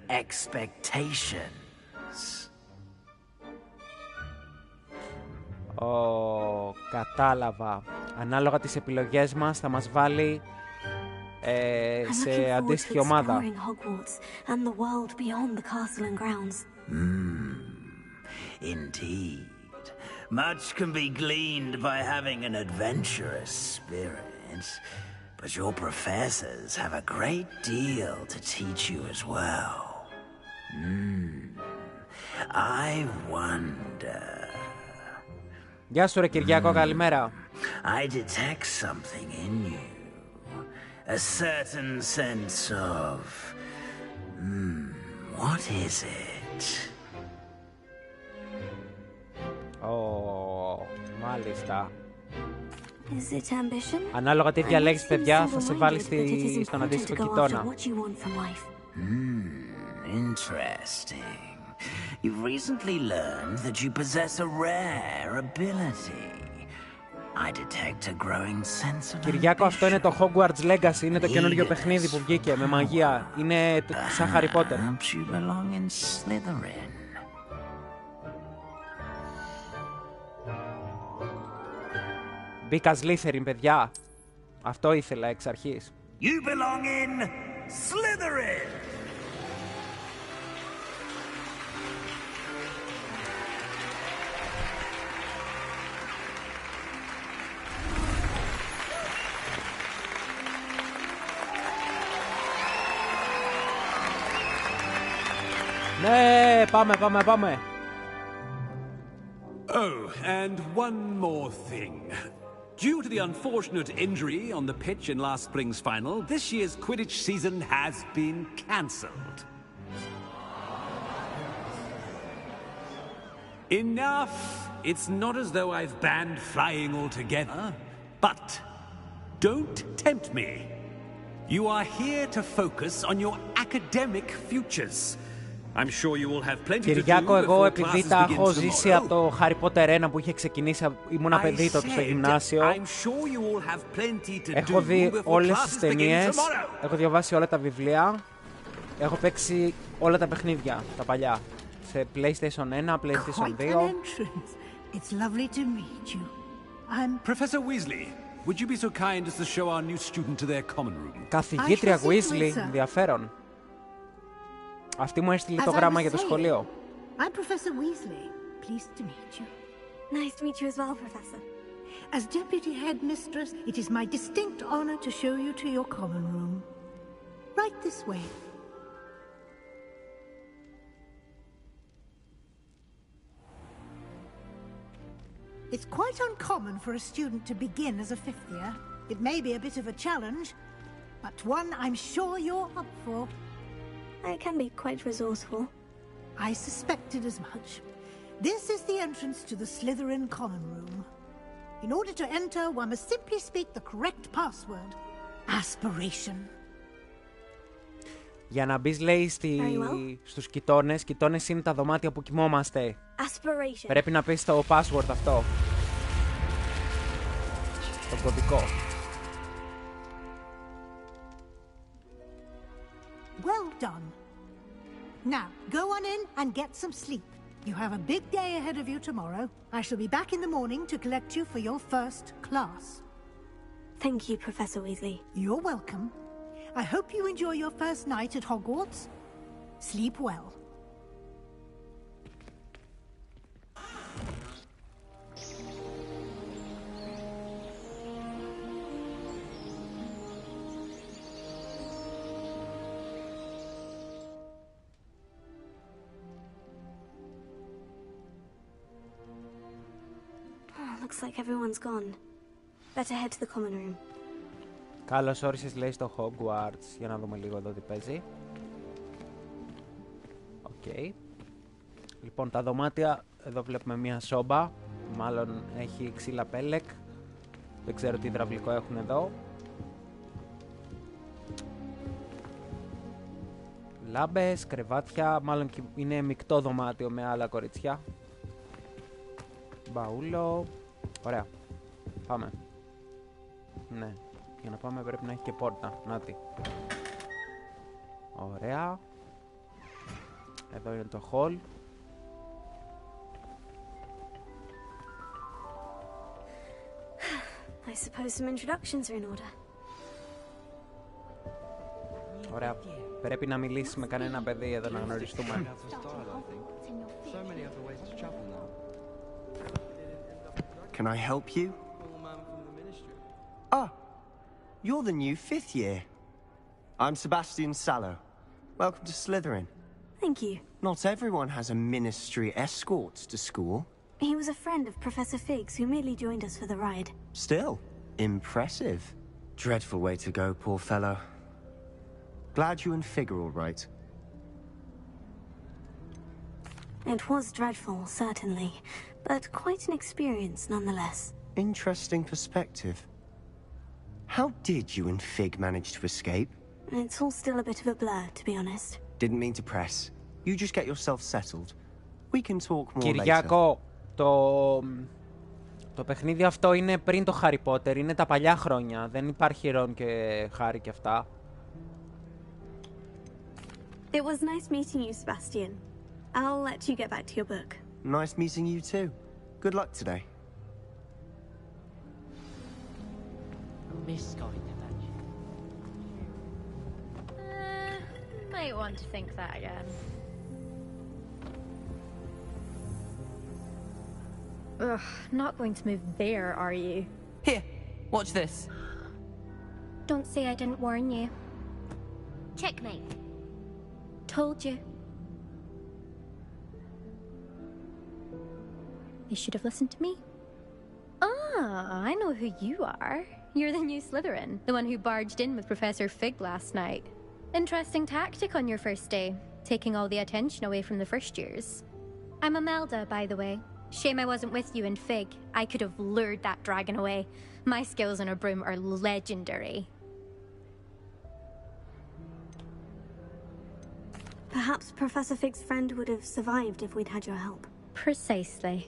expectations. Κατάλαβα. Ανάλογα τις επιλογές μας θα μας βάλει σε αντίστοιχη ομάδα. Indeed. Much can be gleaned by having an adventurous spirit, but your professors have a great deal to teach you as well. I wonder... Γεια σου ρε Κυριάκο, καλημέρα. I detect something in you. A certain sense of... what is it? Μάλιστα. Is it ambition? Ανάλογα τι διαλέγεις, παιδιά, θα σε βάλει στον αντίστοιχο κοιτώνα. Interesting. You've recently learned that you possess a rare ability. I detect a growing sense of... Κυριάκο, αυτό είναι το Hogwarts Legacy, είναι το καινούριο παιχνίδι που βγήκε με μαγεία. Είναι σαν Harry Potter. You belong in Slytherin. Μπήκα Slytherin, παιδιά. Αυτό ήθελα εξ αρχής. You belong in Slytherin. Ναι, πάμε. Oh, and one more thing. Due to the unfortunate injury on the pitch in last spring's final, this year's Quidditch season has been cancelled. Enough! It's not as though I've banned flying altogether, but don't tempt me. You are here to focus on your academic futures. I'm sure you will have plenty to do Κυριάκο, εγώ before επειδή classes τα begin έχω ζήσει tomorrow. από το Harry Potter 1 που είχε ξεκινήσει, ήμουνα παιδί τότε στο γυμνάσιο. Έχω δει όλες τις ταινίες, έχω διαβάσει όλα τα βιβλία, έχω παίξει όλα τα παιχνίδια, τα παλιά. Σε PlayStation 1, PlayStation 2. It's lovely to meet you. Professor Weasley, would you be so kind as to show our new student to their common room? Καθηγήτρια Weasley, ενδιαφέρον. Αυτή μου έστειλε το γράμμα για το σχολείο. I'm Professor Weasley. Pleased to meet you. Nice to meet you as well, Professor. As Deputy Headmistress, it is my distinct honor to show you to your common room. Right this way. It's quite uncommon for a student to begin as a fifth year. It may be a bit of a challenge, but one I'm sure you're up for. I can be quite resourceful. I suspected as much. This is the entrance to the Slytherin common room. In order to enter, one must simply speak the correct password. Aspiration. Για να μπεις, λέει, στους κοιτώνες. Κοιτώνες είναι τα δωμάτια που κοιμόμαστε. Aspiration. Πρέπει να πεις το password αυτό. Το κωδικό. Well done. Now, go on in and get some sleep. You have a big day ahead of you tomorrow. I shall be back in the morning to collect you for your first class. Thank you, Professor Weasley. You're welcome. I hope you enjoy your first night at Hogwarts. Sleep well. Looks like everyone's gone. Better head to the common room. Καλώς όρισες, λέει, στο Hogwarts. Για να δούμε λίγο εδώ τι παίζει. Οκ. Λοιπόν, τα δωμάτια. Εδώ βλέπουμε μία σόμπα. Μάλλον έχει ξύλα πέλεκ. Δεν ξέρω τι υδραυλικό έχουν εδώ. Λάμπες, κρεβάτια. Μάλλον είναι μεικτό δωμάτιο με άλλα κοριτσιά. Μπαούλο. Ωραία. Πάμε. Ναι. Για να πάμε πρέπει να έχει και πόρτα. Νάτι. Ωραία. Εδώ είναι το hall. I suppose some introductions are in order. Ωραία. Πρέπει να μιλήσεις με κανένα παιδί εδώ να γνωριστούμε. Can I help you? Ah, you're the new 5th year. I'm Sebastian Sallow. Welcome to Slytherin. Thank you. Not everyone has a ministry escort to school. He was a friend of Professor Fig's who merely joined us for the ride. Still, impressive. Dreadful way to go, poor fellow. Glad you and Fig are all right. It was dreadful, certainly, but quite an experience nonetheless. Interesting perspective. How did you and Fig manage to escape? It's all still a bit of a blur, to be honest. Didn't mean to press. You just get yourself settled. We can talk more later. Κυριάκο, το παιχνίδι αυτό είναι πριν το Harry Potter, είναι τα παλιά χρόνια. Δεν υπάρχει Ron και Harry και αυτά. It was nice meeting you, Sebastian. I'll let you get back to your book. Nice meeting you too. Good luck today. Might want to think that again. Ugh, not going to move there, are you? Here, watch this. Don't say I didn't warn you. Checkmate. Told you. You should have listened to me. Ah, I know who you are. You're the new Slytherin, the one who barged in with Professor Fig last night. Interesting tactic on your first day, taking all the attention away from the first years. I'm Imelda, by the way. Shame I wasn't with you and Fig. I could have lured that dragon away. My skills on a broom are legendary. Perhaps Professor Fig's friend would have survived if we'd had your help. Precisely.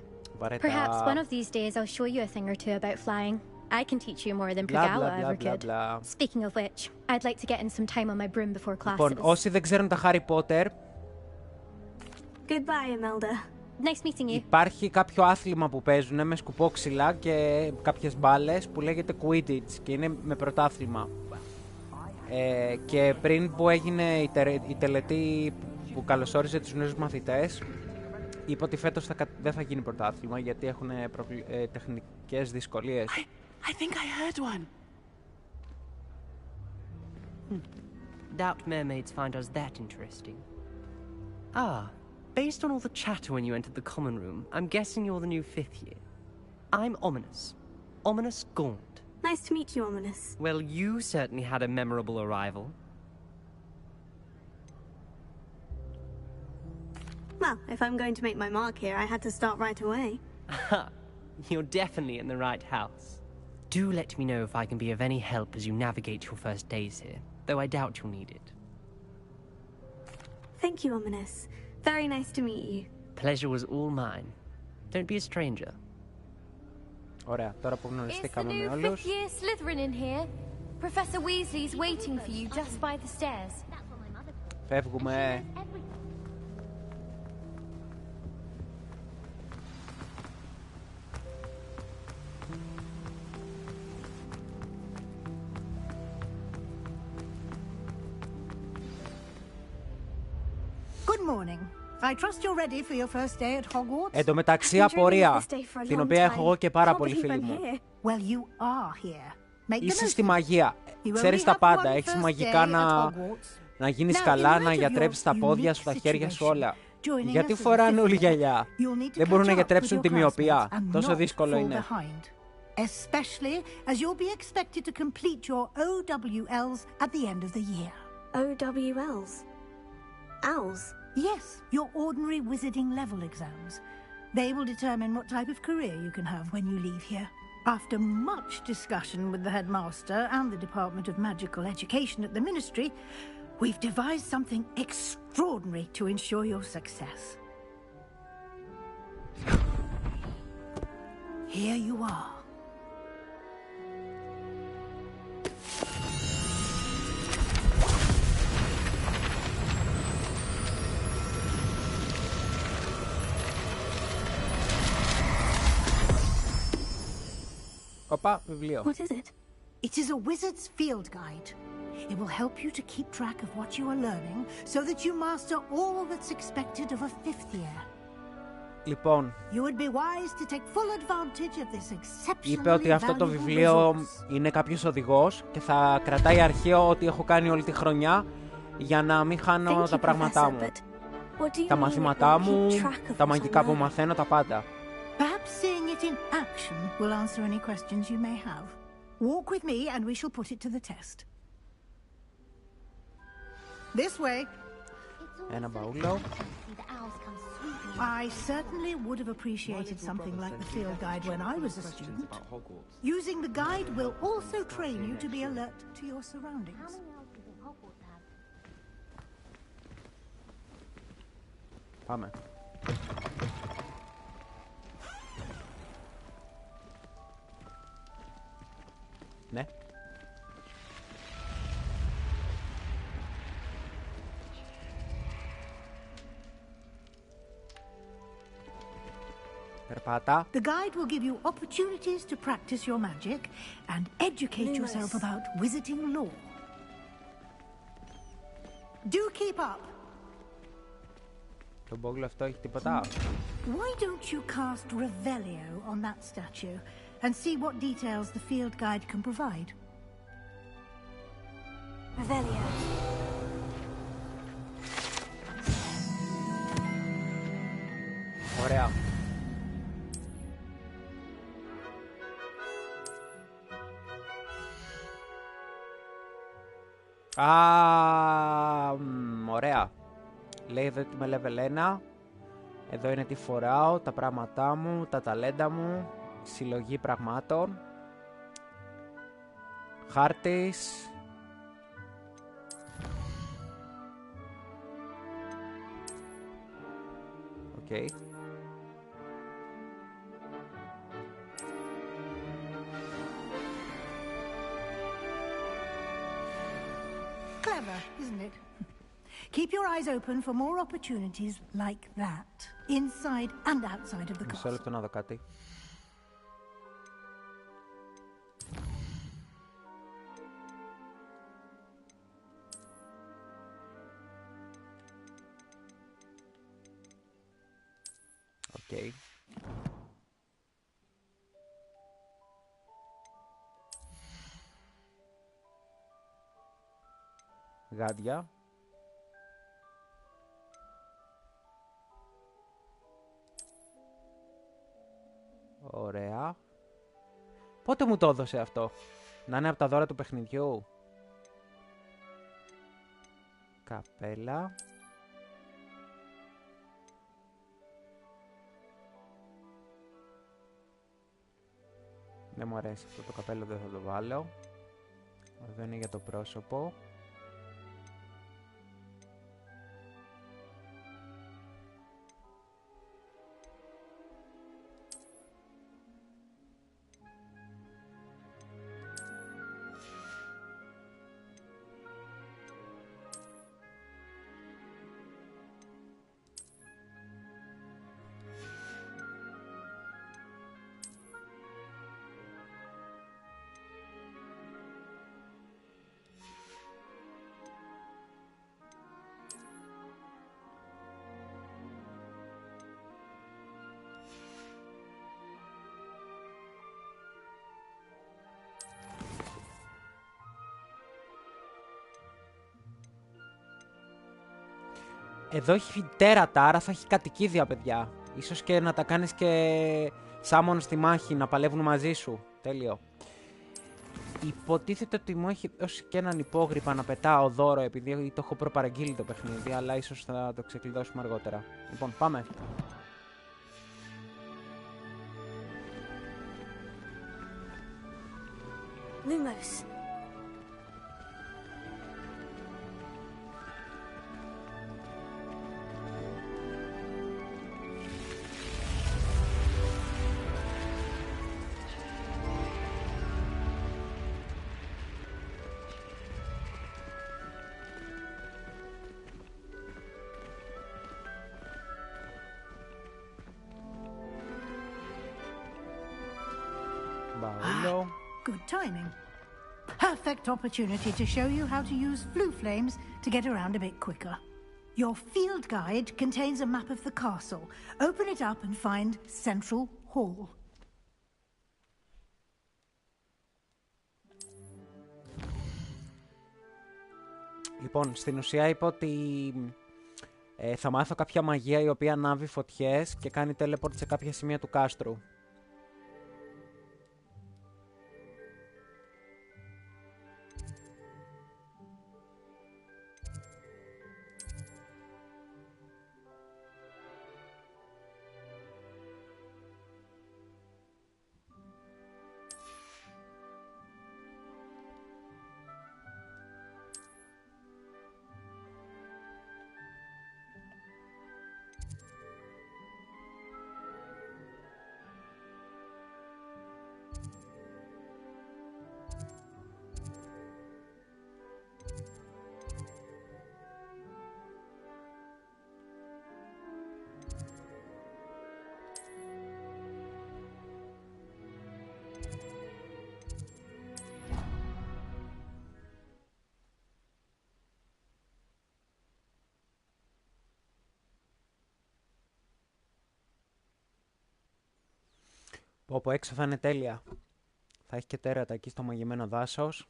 Perhaps one of these days I'll show you a thing or two about flying. I can teach you more than Pregala ever could. Speaking of which, I'd like to get in some time on my broom before classes. Λοιπόν, όσοι δεν ξέρουν τα Harry Potter, Goodbye, Imelda. Nice meeting you. Υπάρχει κάποιο άθλημα που παίζουν με σκουπόξυλα και κάποιες μπάλες που λέγεται Quidditch και είναι με πρωτάθλημα. Και πριν που έγινε η τελετή που καλωσόριζε τους νέους μαθητές, είπε ότι φέτος δεν θα γίνει πρωτάθλημα γιατί έχουν τεχνικές δυσκολίες. I think I heard one. Doubt mermaids find us that interesting. Ah, based on all the chatter when you entered the common room, I'm guessing you're the new 5th year. I'm Ominous. Ominous Gaunt. Nice to meet you, Ominous. Well, you certainly had a memorable arrival. Well, if I'm going to make my mark here, I had to start right away. You're definitely in the right house. Do let me know if I can be of any help as you navigate your first days here, though I doubt you'll need it. Thank you, Ominous. Very nice to meet you. Pleasure was all mine. Don't be a stranger. Ωραία, τώρα που γνωριστήκαμε με It's the new όλους. fifth-year Slytherin in here. Professor Weasley's waiting for you just by the stairs. Φεύγουμε. Good morning. I trust you're ready for your first day at Hogwarts. Εν τω μεταξύ, απορία, την οποία έχω εγώ και πάρα πολύ φίλοι μου. Well, you are here. Make Είσαι the στη most. μαγεία. Ξέρεις τα πάντα. Έχεις μαγικά να γίνεις καλά, να γιατρέψεις τα πόδια σου, τα χέρια σου, όλα. Γιατί φοράνε όλοι γυαλιά? Δεν μπορούν να γιατρέψουν τη μοιοπία. Τόσο δύσκολο είναι. Especially as you'll be expected to complete your OWLs at the end of the year. OWLs? Owls? Yes, your ordinary wizarding level exams. They will determine what type of career you can have when you leave here. After much discussion with the headmaster and the Department of Magical Education at the Ministry, we've devised something extraordinary to ensure your success. Here you are. Οπα, βιβλίο. What is it? It is a wizard's field guide. It will help you to keep track of what you are learning so that you master all that's expected of a fifth year. Λοιπόν, You would be wise to take full advantage of this είπε exceptionally ότι αυτό το valuable βιβλίο resource. είναι κάποιος οδηγός και θα κρατάει αρχαίο ό,τι έχω κάνει όλη τη χρονιά για να μην χάνω τα πράγματά μου. Τα μαθήματά μου, τα μαγικά που μαθαίνω, τα πάντα. Perhaps seeing it in action will answer any questions you may have. Walk with me and we shall put it to the test. This way. Ένα μπαούλο. I certainly would have appreciated something like the field guide when I was a student. Using the guide will also train you to be alert to your surroundings. Πάμε. Ναι. Περπάτα. The guide will give you opportunities to practice your magic and educate yourself about wizarding lore. Do keep up. Το μπόγλο αυτό έχει τίποτα? Why don't you cast Revelio on that statue and see what details the field guide can provide? Revelio. Ωραία. Ωραία. Λέει εδώ ότι είμαι level 1. Εδώ είναι τι φοράω, τα πράγματά μου, τα ταλέντα μου, συλλογή πραγμάτων, χάρτης. Οκ. Clever, isn't it? Keep your eyes open for more opportunities like that, inside and outside of the Μισό castle. λεπτό να δω κάτι. Οκ. Γάντια. Ωραία. Πότε μου το έδωσε αυτό? Να είναι από τα δώρα του παιχνιδιού. Καπέλα. Δεν μου αρέσει αυτό το καπέλο, δεν θα το βάλω. Εδώ είναι για το πρόσωπο. Εδώ έχει τέρατα, άρα θα έχει κατοικίδια, παιδιά. Ίσως και να τα κάνεις και σάμον στη μάχη, να παλεύουν μαζί σου. Τέλειο. Υποτίθεται ότι μου έχει δώσει και έναν υπόγρυπα να πετάω δώρο, επειδή το έχω προπαραγγείλει το παιχνίδι, αλλά ίσως θα το ξεκλειδώσουμε αργότερα. Λοιπόν, πάμε. Lumos. Good timing. Perfect opportunity to show you how to use flue flames to get around a bit quicker. Your field guide contains a map of the castle. Open it up and find Central Hall. Λοιπόν, στην ουσία είπα ότι θα μάθω κάποια μαγεία η οποία ανάβει φωτιές και κάνει teleport σε κάποια σημεία του κάστρου. Όπου έξω θα είναι τέλεια. Θα έχει και τέρατα εκεί στο μαγεμένο δάσος.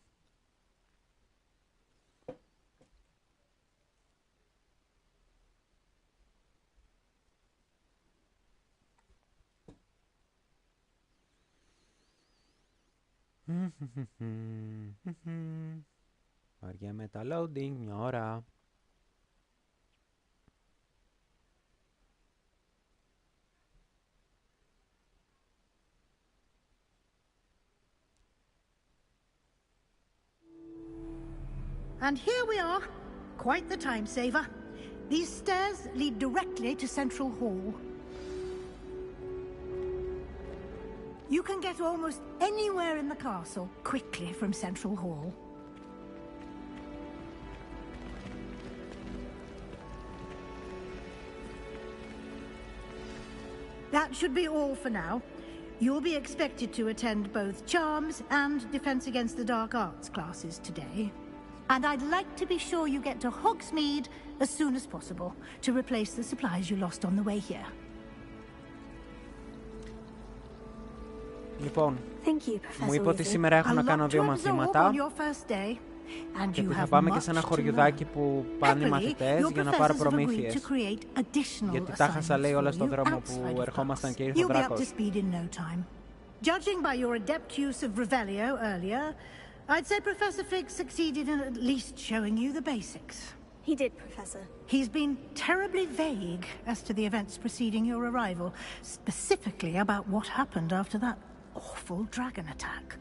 Βαριά με τα loading, μια ώρα. And here we are. Quite the time saver. These stairs lead directly to Central Hall. You can get almost anywhere in the castle quickly from Central Hall. That should be all for now. You'll be expected to attend both Charms and Defense Against the Dark Arts classes today. And I'd like to be sure you get to Hogsmeade as soon as possible to replace the supplies you lost on the way here. Λοιπόν, μου είπε ότι σήμερα έχω να κάνω 2 μαθήματα και ότι θα πάμε και σε ένα χωριουδάκι που πάνε οι μαθητές για να πάρω προμήθειες. Γιατί τα χάσα, λέει, όλα στον δρόμο που ερχόμασταν και ήρθε ο Δράκος. Judging by your adept use of Revelio earlier, I'd say Professor Fig succeeded in at least showing you the basics. He did, Professor. He's been terribly vague as to the events preceding your arrival, specifically about what happened after that awful dragon attack.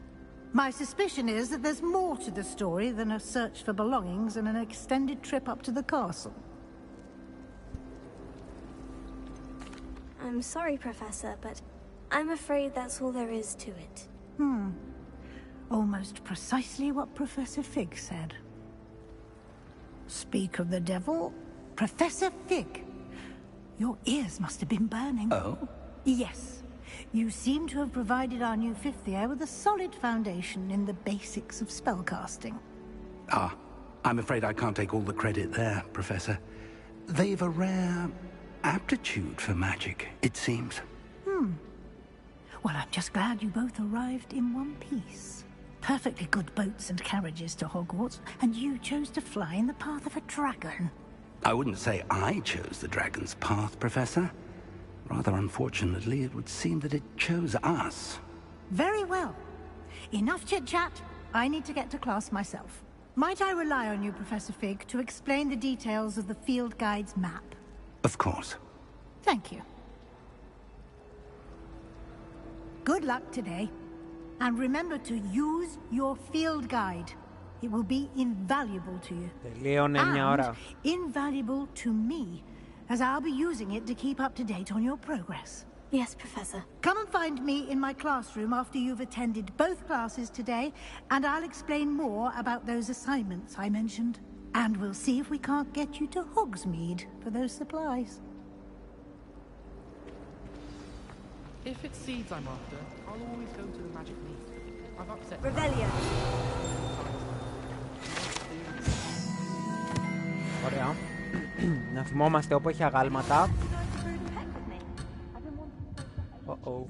My suspicion is that there's more to the story than a search for belongings and an extended trip up to the castle. I'm sorry, Professor, but I'm afraid that's all there is to it. Almost precisely what Professor Fig said. Speak of the devil, Professor Fig. Your ears must have been burning. Oh? Yes. You seem to have provided our new fifth year with a solid foundation in the basics of spellcasting. Ah, I'm afraid I can't take all the credit there, Professor. They've a rare aptitude for magic, it seems. Well, I'm just glad you both arrived in one piece. Perfectly good boats and carriages to Hogwarts, and you chose to fly in the path of a dragon. I wouldn't say I chose the dragon's path, Professor. Rather unfortunately, it would seem that it chose us. Very well. Enough chit-chat. I need to get to class myself. Might I rely on you, Professor Fig, to explain the details of the field guide's map? Of course. Thank you. Good luck today. And remember to use your field guide. It will be invaluable to you. And invaluable to me, as I'll be using it to keep up to date on your progress. Yes, Professor. Come and find me in my classroom after you've attended both classes today, and I'll explain more about those assignments I mentioned. And we'll see if we can't get you to Hogsmeade for those supplies. If it's seeds I'm after, I'll always go to the magic leaf. I've upset... Revelio. Ωραία. Να θυμόμαστε όπου έχει αγάλματα. Uh-oh.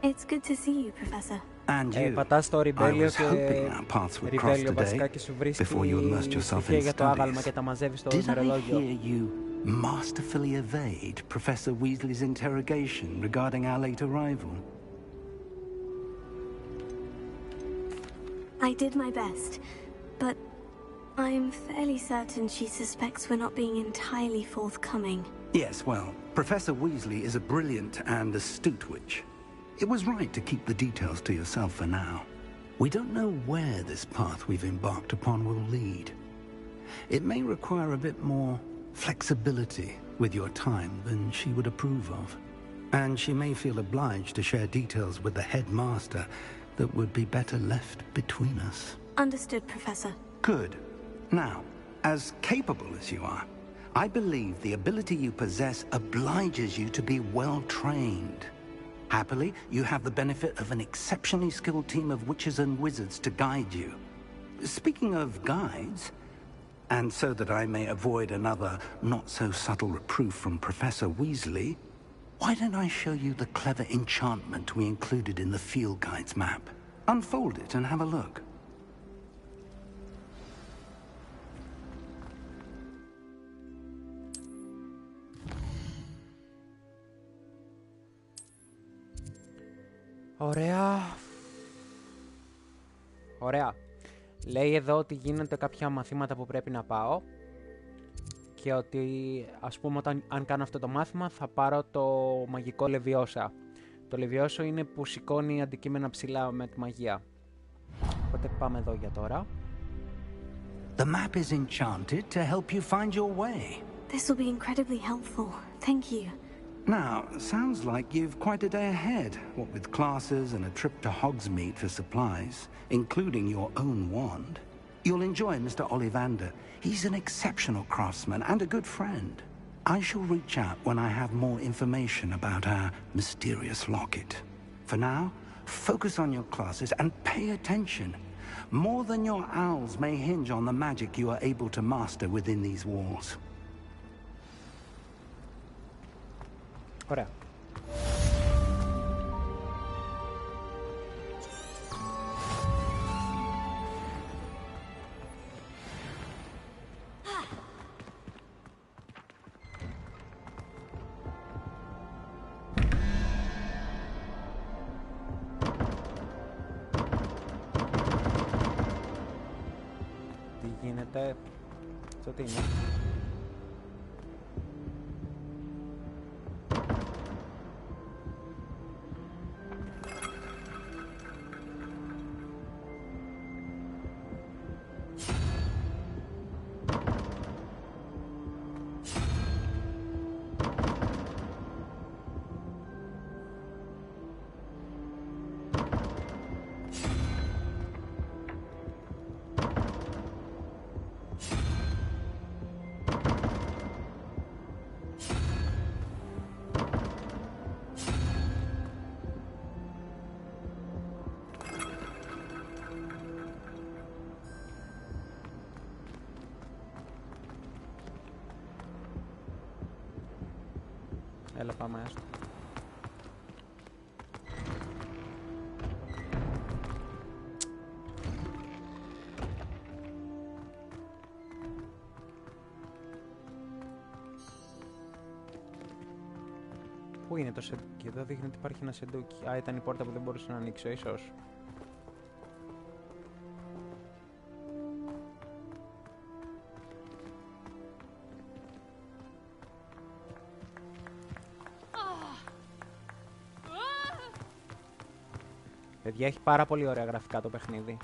It's good to see you, Professor. And you. Πατάς στο I Rebelio was hoping our paths would cross βασικά και today σου βρίσκει before you immersed yourself στοιχεία in για το άγαλμα studies. και τα μαζεύεις στο Did I ημερολόγιο. hear you masterfully evade Professor Weasley's interrogation regarding our late arrival? I did my best, but I'm fairly certain she suspects we're not being entirely forthcoming. Yes, well, Professor Weasley is a brilliant and astute witch. It was right to keep the details to yourself for now. We don't know where this path we've embarked upon will lead. It may require a bit more flexibility with your time than she would approve of. And she may feel obliged to share details with the headmaster that would be better left between us. Understood, Professor. Good. Now, as capable as you are, I believe the ability you possess obliges you to be well trained. Happily, you have the benefit of an exceptionally skilled team of witches and wizards to guide you. Speaking of guides, and so that I may avoid another not-so-subtle reproof from Professor Weasley, why don't I show you the clever enchantment we included in the field guide's map? Unfold it and have a look. Ωραία. Ωραία. Λέει εδώ ότι γίνονται κάποια μαθήματα που πρέπει να πάω και ότι ας πούμε αν κάνω αυτό το μάθημα θα πάρω το μαγικό λεβιόσα. Το λεβιόσο είναι που σηκώνει αντικείμενα ψηλά με τη μαγεία. Οπότε πάμε εδώ για τώρα. The map is enchanted to help you find your way. This will be incredibly helpful. Thank you. Now, sounds like you've quite a day ahead, what with classes and a trip to Hogsmeade for supplies, including your own wand. You'll enjoy Mr. Ollivander. He's an exceptional craftsman and a good friend. I shall reach out when I have more information about our mysterious locket. For now, focus on your classes and pay attention. More than your owls may hinge on the magic you are able to master within these walls. Ωραία. Τι γίνεται? Αυτό τι είναι? Έλα, πάμε άστο. Πού είναι το σεντούκι? Εδώ δείχνει ότι υπάρχει ένα σεντούκι. Α, ήταν η πόρτα που δεν μπορούσα να ανοίξω, ίσως. Παιδιά, έχει πάρα πολύ ωραία γραφικά το παιχνίδι.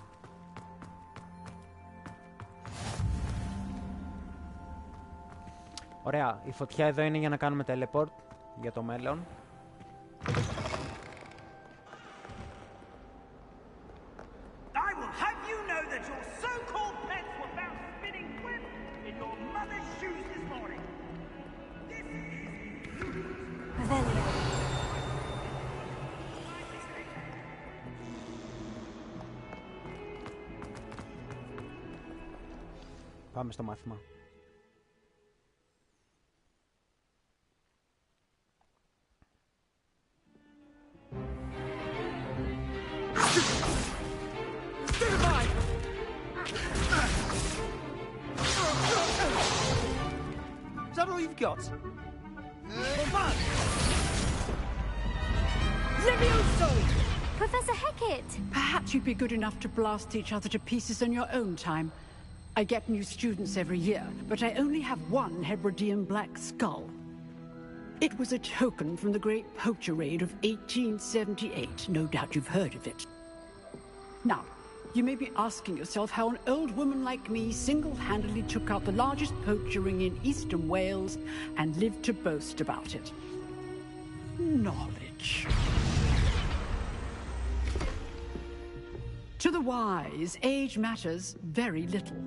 Ωραία, η φωτιά εδώ είναι για να κάνουμε teleport για το μέλλον. Πάμε στο μάθημα. Is that all you've got? Levioso! Professor Hecat! Perhaps you'd be good enough to blast each other to pieces on your own time. I get new students every year, but I only have one Hebridean black skull. It was a token from the Great Poacher Raid of 1878. No doubt you've heard of it. Now, you may be asking yourself how an old woman like me single-handedly took out the largest poacher ring in eastern Wales and lived to boast about it. Knowledge. To the wise, age matters very little.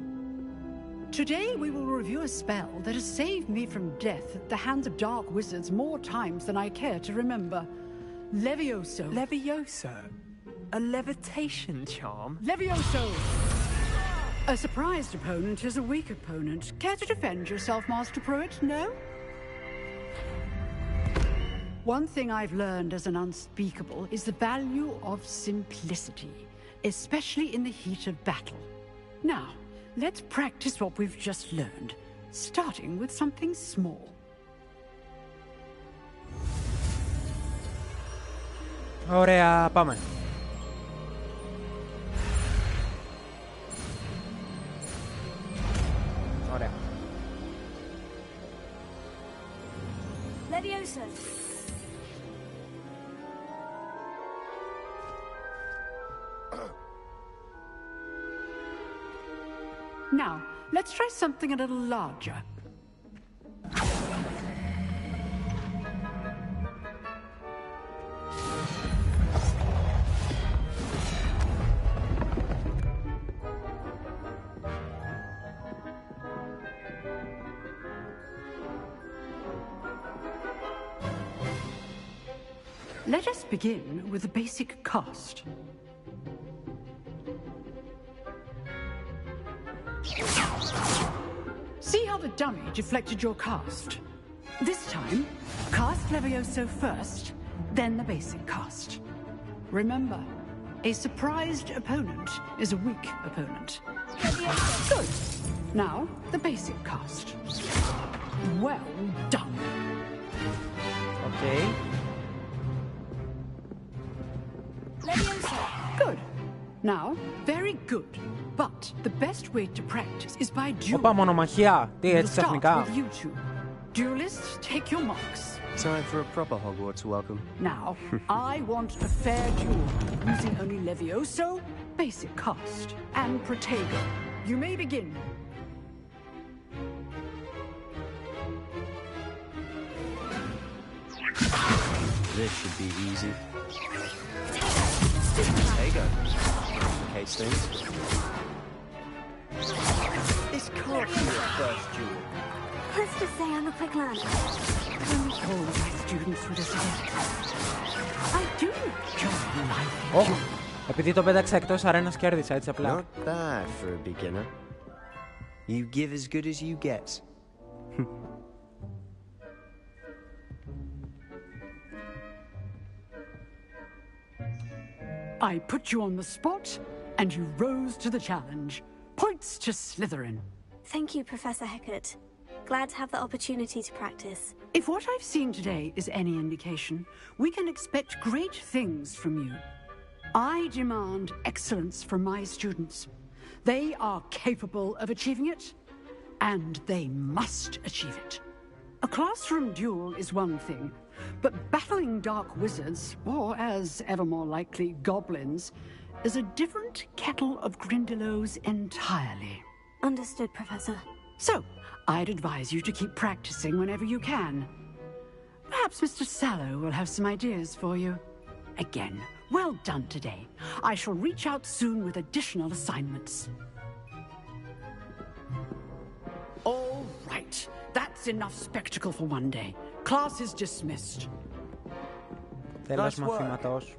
Today we will review a spell that has saved me from death at the hands of dark wizards more times than I care to remember. Levioso. Levioso? A levitation charm? Levioso! A surprised opponent is a weak opponent. Care to defend yourself, Master Pruitt? No? One thing I've learned as an unspeakable is the value of simplicity, especially in the heat of battle. Now, let's practice what we've just learned, starting with something small. Ωραία, πάμε. Ωραία. Levioso! Now, let's try something a little larger. Let us begin with a basic cast. See how the dummy deflected your cast? This time, cast Levioso first, then the basic cast. Remember, a surprised opponent is a weak opponent. Good. Now, the basic cast. Well done. Okay. Levioso! Good. Now, very good. But the best way to practice is by duel. Όπα, μονομαχία. Τι, έτσι ξαφνικά? With you two. Duelists, take your marks. Time for a proper Hogwarts welcome. Now, I want a fair duel, using only Levioso, basic cast, and Protego. You may begin. This should be easy. Protego. Complicates things. This can't be your first duel. Let's just say I'm a quick learner. All my students would have said. I do enjoy life. Oh, επειδή το πέταξα εκτός αρένας κέρδισα έτσι απλά. Not bad for a beginner. You give as good as you get. I put you on the spot, and you rose to the challenge. Points to Slytherin. Thank you, Professor Hecat. Glad to have the opportunity to practice. If what I've seen today is any indication, we can expect great things from you. I demand excellence from my students. They are capable of achieving it, and they must achieve it. A classroom duel is one thing, but battling dark wizards, or as ever more likely, goblins, is a different kettle of Grindylows entirely. Understood, Professor. So, I'd advise you to keep practicing whenever you can. Perhaps Mr. Sallow will have some ideas for you. Again, well done today. I shall reach out soon with additional assignments. All right. That's enough spectacle for one day. Class is dismissed. Τέλος μαθήματος.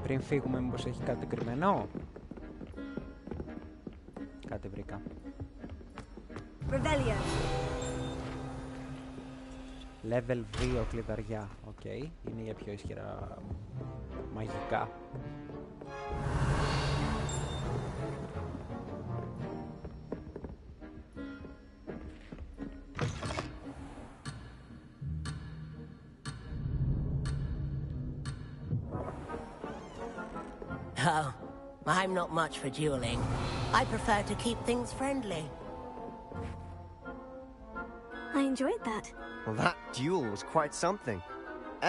Πριν φύγουμε, μήπως έχει κάτι κρυμμένο? Κάτι βρήκα. Revelio. Level 2 κλειδαριά. Οκ. Είναι για πιο ισχυρά μαγικά. Oh, I'm not much for dueling. I prefer to keep things friendly. I enjoyed that. Well, that duel was quite something.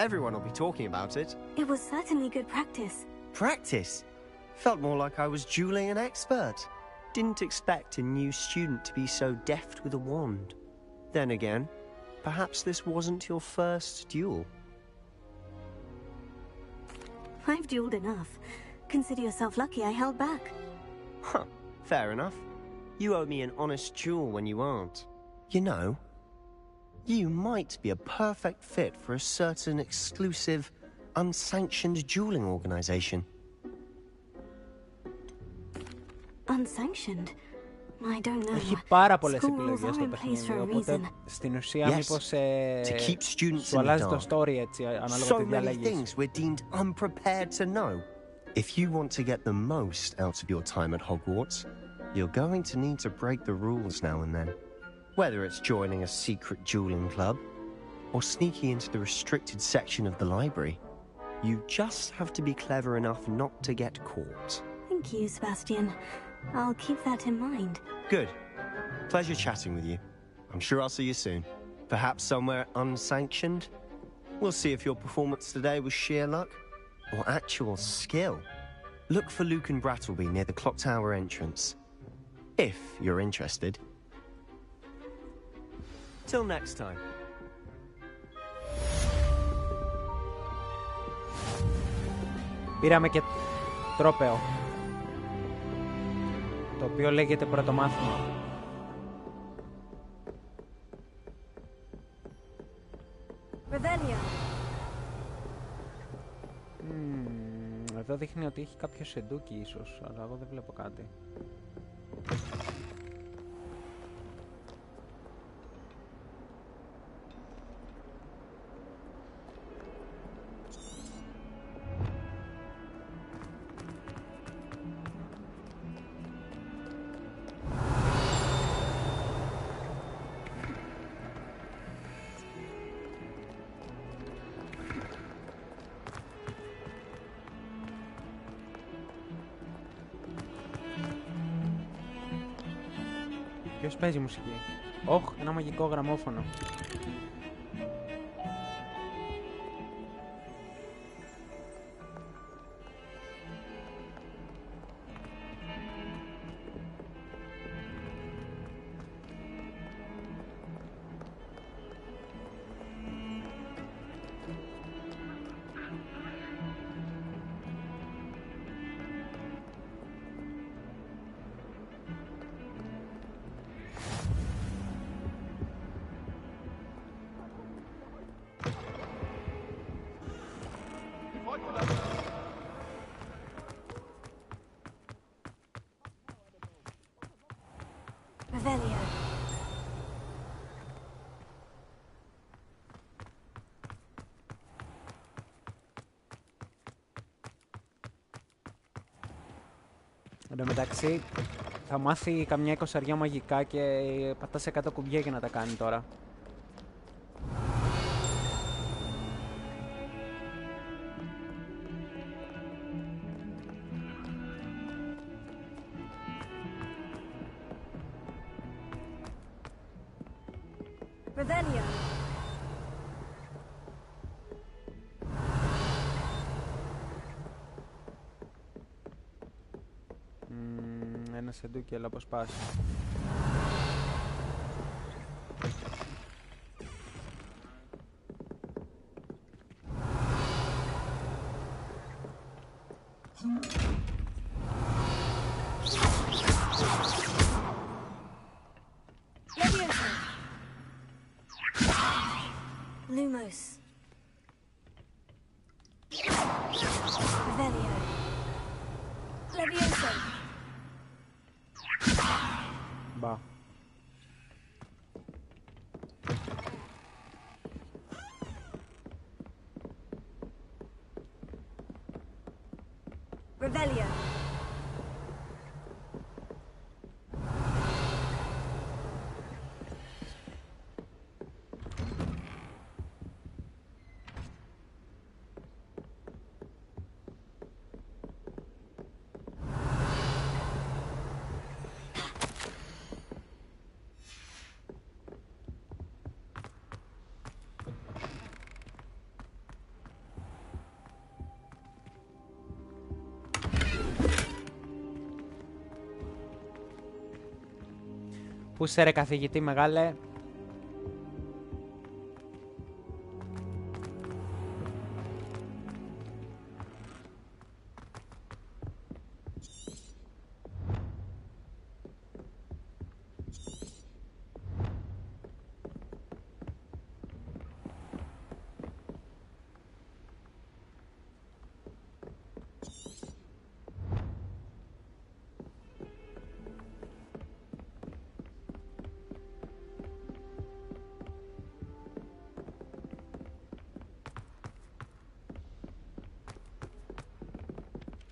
Everyone will be talking about it. It was certainly good practice. Practice? Felt more like I was dueling an expert. Didn't expect a new student to be so deft with a wand. Then again, perhaps this wasn't your first duel. I've dueled enough. Consider yourself lucky I held back. Huh, fair enough. You owe me an honest duel when you aren't. You know, you might be a perfect fit for a certain exclusive, unsanctioned dueling organization. Unsanctioned? I don't know. Έχει πάρα πολλές επιλογές στο παιχνίδι, οπότε στην ουσία μήπως σου αλλάζει το story έτσι, ανάλογα τι διαλέγεις. So many things we're deemed unprepared to know. If you want to get the most out of your time at Hogwarts, you're going to need to break the rules now and then. Whether it's joining a secret dueling club, or sneaking into the restricted section of the library, you just have to be clever enough not to get caught. Thank you, Sebastian. I'll keep that in mind. Good. Pleasure chatting with you. I'm sure I'll see you soon. Perhaps somewhere unsanctioned? We'll see if your performance today was sheer luck, or actual skill. Look for Luke and Brattleby near the clock tower entrance. If you're interested. Till next time. Πήραμε και τρόπαιο, το οποίο λέγεται πρωτομάθημα. Revelio. Εδώ δείχνει ότι έχει κάποιο σεντούκι ίσως, αλλά εγώ δεν βλέπω κάτι. Ποιος παίζει μουσική? Όχ, ένα μαγικό γραμμόφωνο. Εν τω μεταξύ, θα μάθει καμιά 20 μαγικά και πατάς 100 κουμπιά για να τα κάνει τώρα. Revelio. Ένα σεντούκι, αλλά πώς πας. Lumos. Revelio. Levioso. Μπα. Revelio. Πού σε ρε καθηγητή μεγάλε.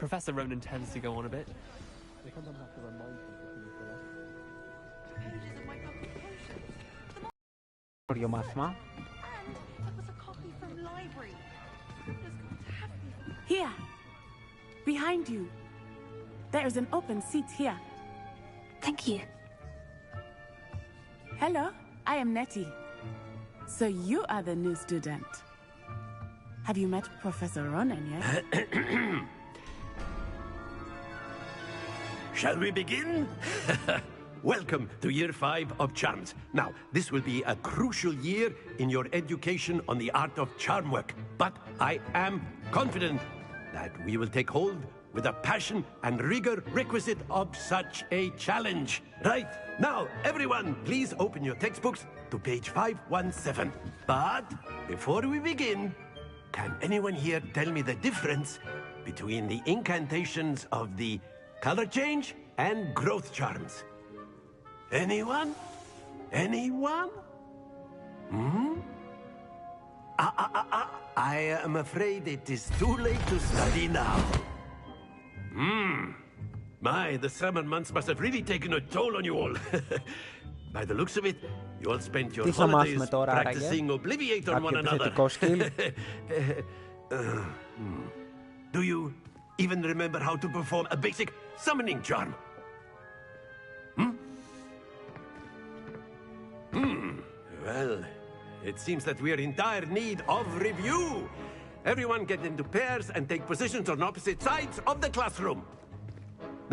Professor Ronan tends to go on a bit. Καινούριο μάθημα. Here, behind you. There is an open seat here. Thank you. Hello, I am Nettie. So you are the new student. Have you met Professor Ronan yet? Shall we begin? Welcome to Year 5 of Charms. Now, this will be a crucial year in your education on the art of charm work. But I am confident that we will take hold with the passion and rigor requisite of such a challenge. Right, now, everyone, please open your textbooks to page 517. But before we begin, can anyone here tell me the difference between the incantations of the color change and growth charms? Anyone? Anyone? I am afraid it is too late to study now. My, the summer months must have really taken a toll on you all. By the looks of it, you all spent your holidays practicing Obliviate on one another. Do you even remember how to perform a basic summoning charm? Well, it seems that we are in dire need of review. Everyone get into pairs and take positions on opposite sides of the classroom.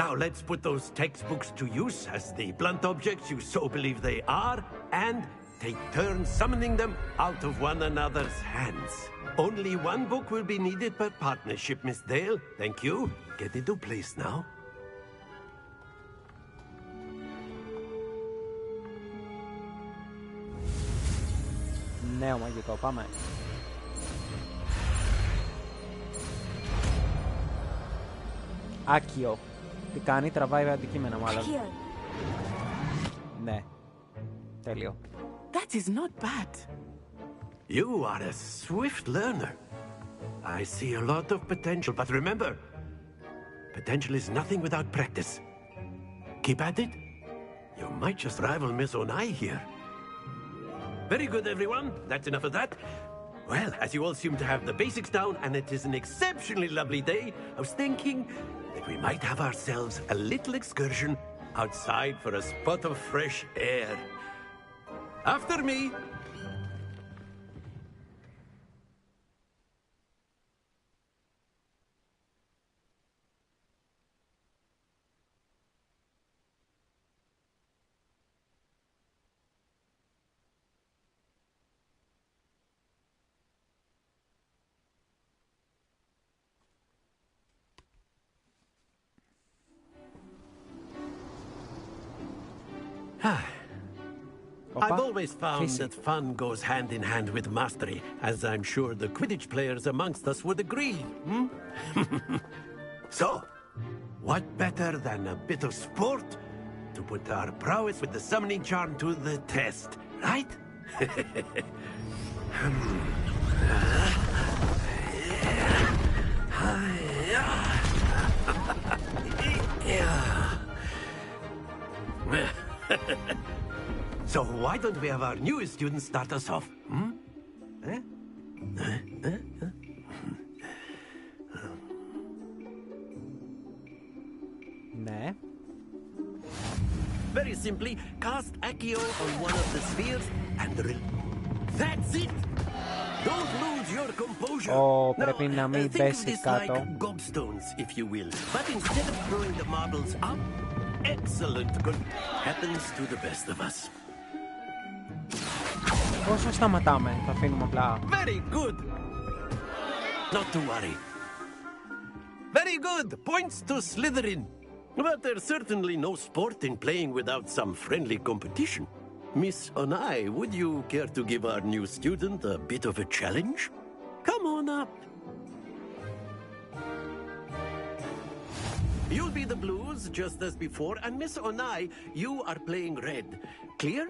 Now let's put those textbooks to use as the blunt objects you so believe they are, and take turns summoning them out of one another's hands. Only one book will be needed per partnership, Miss Dale. Thank you. Get into place now. Νέο μαγικό, πάμε. Άκιο. Τι κάνει, τραβάει αντικείμενα μάλλον. Ναι. Τέλειο. That is not bad. You are a swift learner. I see a lot of potential, but remember, Potential is nothing without practice. Keep at it. You might just rival Miss Onai here. Very good, everyone. That's enough of that. Well, as you all seem to have the basics down, and it is an exceptionally lovely day, I was thinking that we might have ourselves a little excursion outside for a spot of fresh air. After me. I've always found that fun goes hand in hand with mastery, as I'm sure the Quidditch players amongst us would agree. So, what better than a bit of sport to put our prowess with the summoning charm to the test, right? So why don't we have our newest student start us off? Ναι. Very simply, cast Accio on one of the spheres and that's it! Don't lose your composure. Πρέπει να μην πέσει κάτω. Like gobstones, if you will. But instead of throwing the marbles up, excellent good happens to the best of us. Όσο σταματάμε, θα αφήνουμε απλά. Very good. Not to worry. Very good. Points to Slytherin. But there's certainly no sport in playing without some friendly competition. Miss Onai, would you care to give our new student a bit of a challenge? Come on up. You'll be the blues, just as before, and Miss Onai, you are playing red. Clear?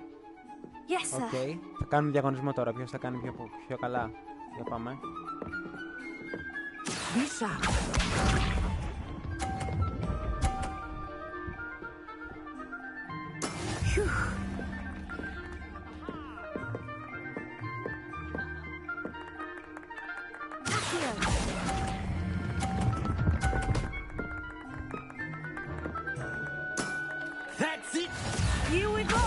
Yes, sir. Okay. Θα κάνουμε διαγωνισμό τώρα. Ποιος θα κάνει πιο καλά. Για πάμε. Bishop. That's it! Here we go!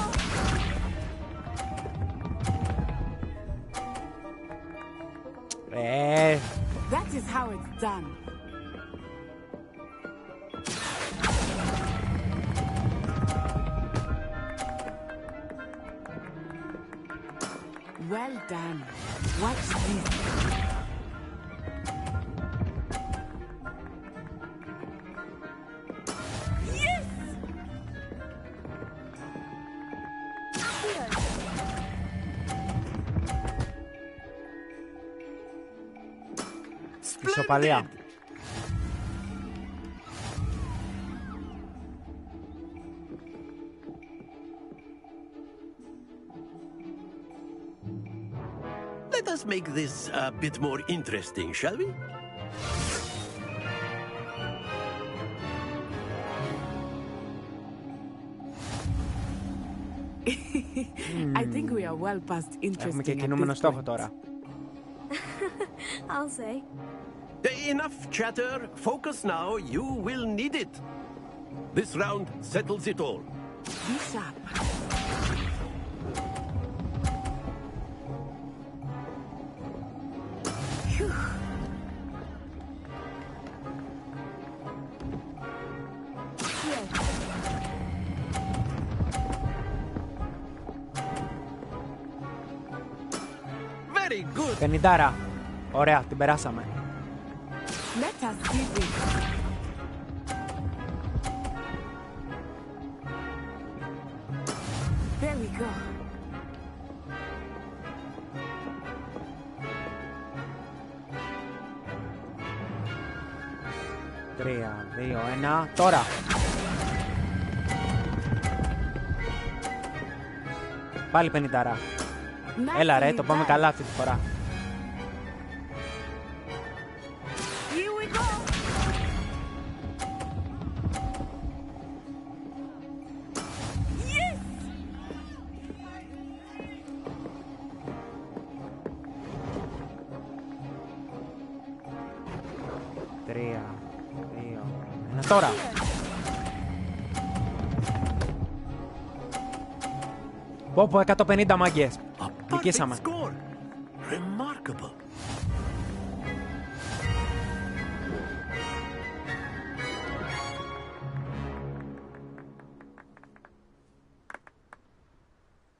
That is how it's done. Well done. Watch this. Yes! Ισοπαλία. Let us make this a bit more interesting, shall we? I think we are well past interesting. Έχουμε και κινούμενο στόχο τώρα. I'll say. Enough chatter. Focus now. You will need it. This round settles it all. Bishop. Very good. 50. Ωραία, την περάσαμε. Let us see this. There we go. Τρία, δύο, ένα, τώρα! Πάλι 50. Έλα ρε, το πάμε καλά αυτή τη φορά. 3, 2, 1. Τώρα! Πω, 150 μάγκες. Νικήσαμε. Remarkable.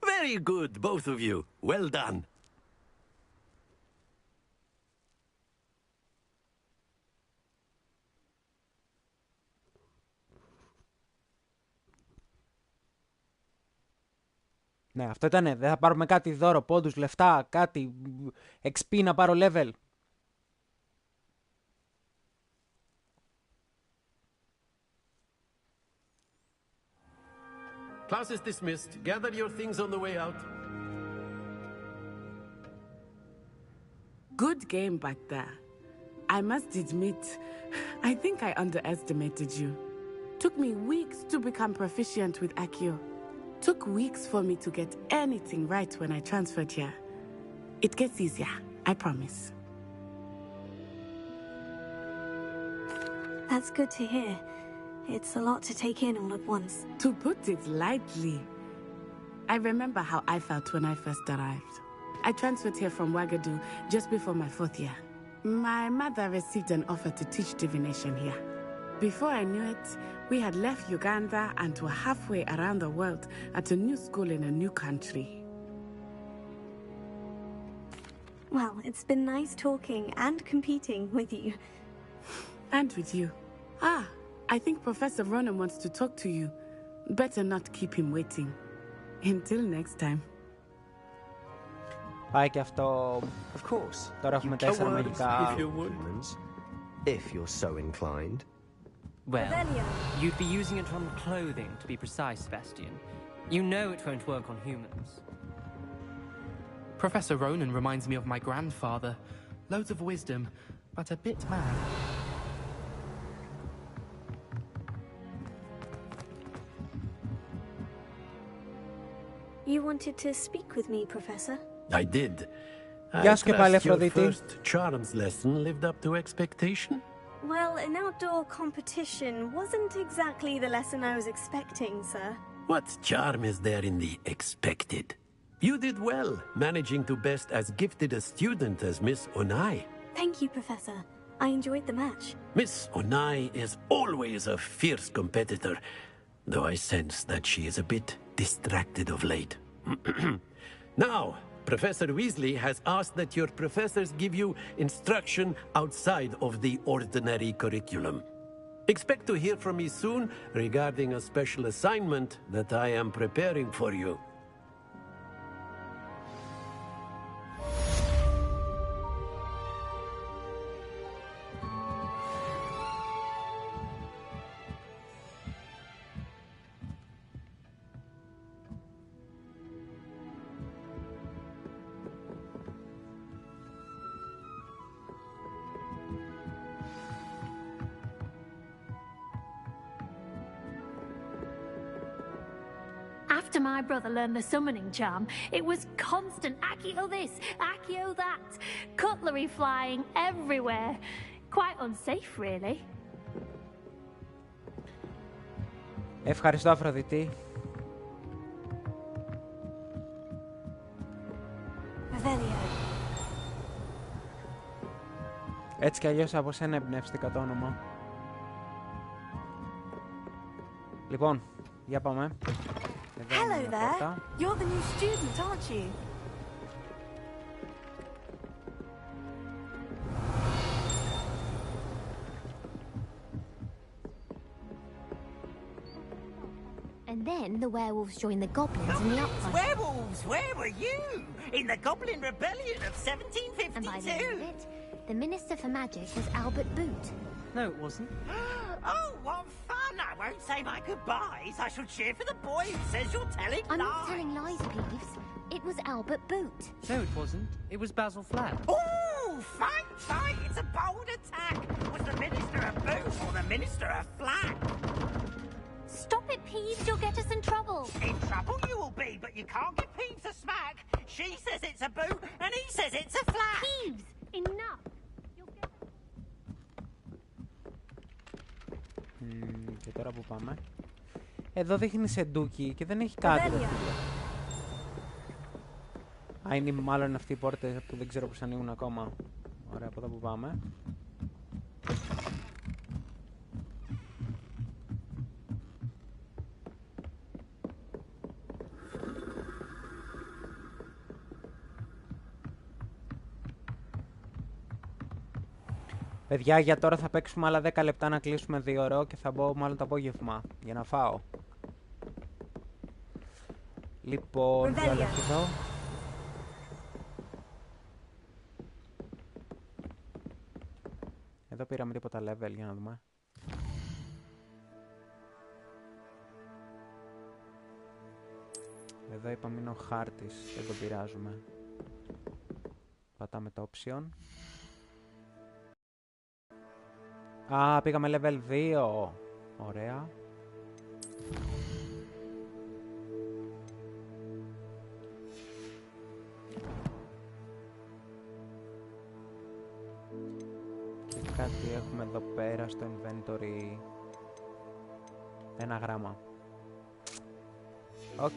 Very good, both of you. Well done. Ναι, αυτό ήτανε. Δεν θα πάρουμε κάτι δώρο, πόντους, λεφτά, κάτι XP να πάρω level. Class is dismissed. Gather your things on the way out. Good game back there. I must admit, I think I underestimated you. Took me weeks to become proficient with Accio. Took weeks for me to get anything right when I transferred here. It gets easier, I promise. That's good to hear. It's a lot to take in all at once. To put it lightly, I remember how I felt when I first arrived. I transferred here from Wagadu just before my 4th year. My mother received an offer to teach divination here. Before I knew it, we had left Uganda and were halfway around the world at a new school in a new country. Well, it's been nice talking and competing with you. And with you. Ah, I think Professor Ronan wants to talk to you. Better not keep him waiting. Until next time. Πάει και αυτό. Of course. Τώρα έχουμε 4 μαγικά. If you're so inclined. Well, you'd be using it on clothing, to be precise, Sebastian. You know it won't work on humans. Professor Ronan reminds me of my grandfather. Loads of wisdom, but a bit mad. You wanted to speak with me, Professor? I did. Γεια σου και πάλι, Your Αφροδίτη. first charms lesson lived up to expectation? Well, an outdoor competition wasn't exactly the lesson I was expecting, sir. What charm is there in the expected? You did well, managing to best as gifted a student as Miss Onai. Thank you, Professor. I enjoyed the match. Miss Onai is always a fierce competitor, though I sense that she is a bit distracted of late. Now, Professor Weasley has asked that your professors give you instruction outside of the ordinary curriculum. Expect to hear from me soon regarding a special assignment that I am preparing for you. After my brother learned the summoning charm, it was constant Accio this, Accio that, cutlery flying everywhere. Quite unsafe, really. Ευχαριστώ, Αφροδίτη. Έτσι κι αλλιώς από σένα εμπνεύστηκα το όνομα. Λοιπόν, για πάμε. Hello there. You're the new student, aren't you? And then the werewolves joined the goblins in the uprising. Werewolves! Where were you? In the Goblin Rebellion of 1752? And by the end of it, the Minister for Magic was Albert Boot. No, it wasn't. Oh, what fun! I won't say my goodbyes. I shall cheer for the boy who says you're telling I'm lies. not telling lies, Peeves. It was Albert Boot. No, it wasn't. It was Basil Flack. Oh, fight, fight! It's a bold attack. Was the Minister a boot or the Minister a flack? Stop it, Peeves. You'll get us in trouble. In trouble you will be, but you can't give Peeves a smack. She says it's a boot and he says it's a flack. Peeves, enough. Και τώρα που πάμε? Εδώ δείχνει σεντούκι και δεν έχει κάτι. Α, είναι μάλλον αυτή η πόρτα που δεν ξέρω πως ανοίγουν ακόμα. Ωραία, από εδώ που πάμε. Παιδιά, για τώρα θα παίξουμε άλλα 10 λεπτά να κλείσουμε 2 ώρο και θα μπω μάλλον το απόγευμα για να φάω. Λοιπόν, 2 λεπτά εδώ. Εδώ πήραμε τίποτα level, για να δούμε. Εδώ είπαμε είναι ο χάρτης, δεν τον πειράζουμε. Πατάμε το option. Α, πήγαμε level 2. Ωραία. Και κάτι έχουμε εδώ πέρα στο inventory. Ένα γράμμα. Οκ.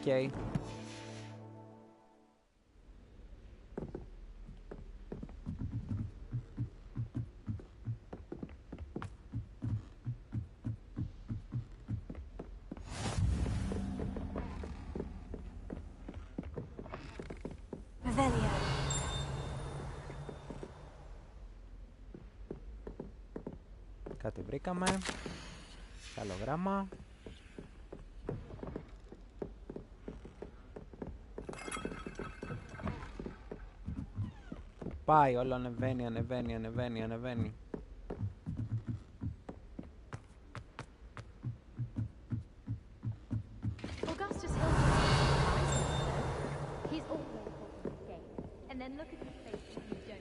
Κάτι βρήκαμε. Άλλο γράμμα. Πάει, όλο ανεβαίνει, ανεβαίνει, ανεβαίνει, ανεβαίνει.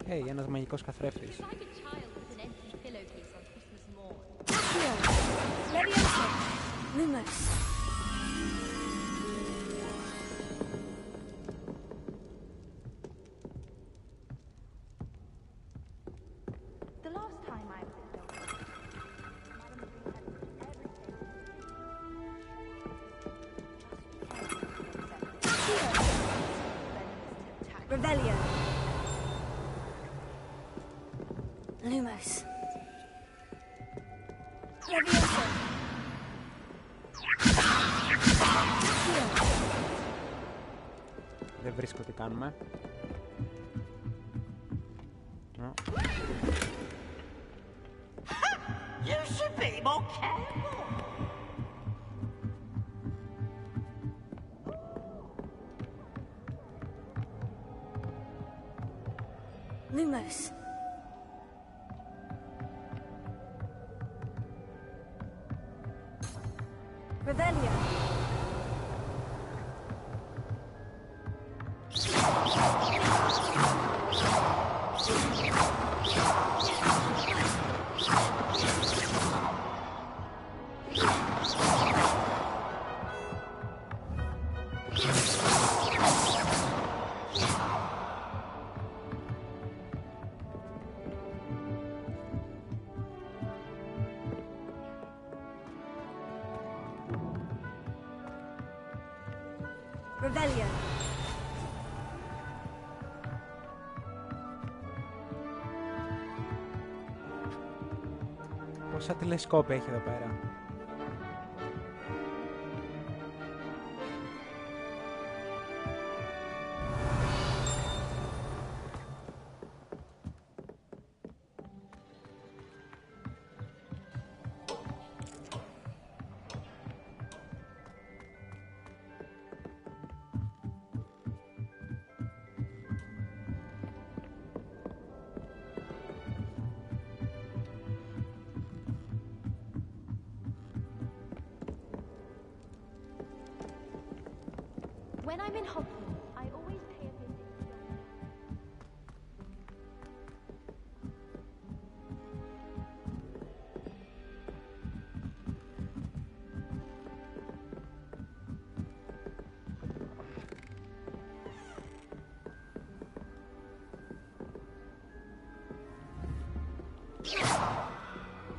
Hey, ένας μαγικός καθρέφτης. Δεν βρίσκω τι κάνουμε. You should be more careful. Lumos. Revelio. Revelio. Πόσα τηλεσκόπια έχει εδώ πέρα. When I'm in Hogwarts, I always pay a visit to your...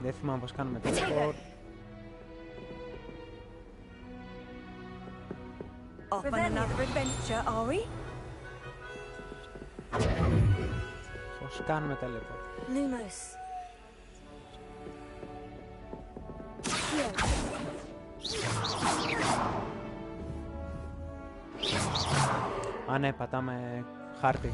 Δεν θυμάμαι πώς κάνουμε teleport. Off on another adventure, are we? Πώς κάνουμε teleport? Lumos. Α, ναι, πατάμε χάρτη.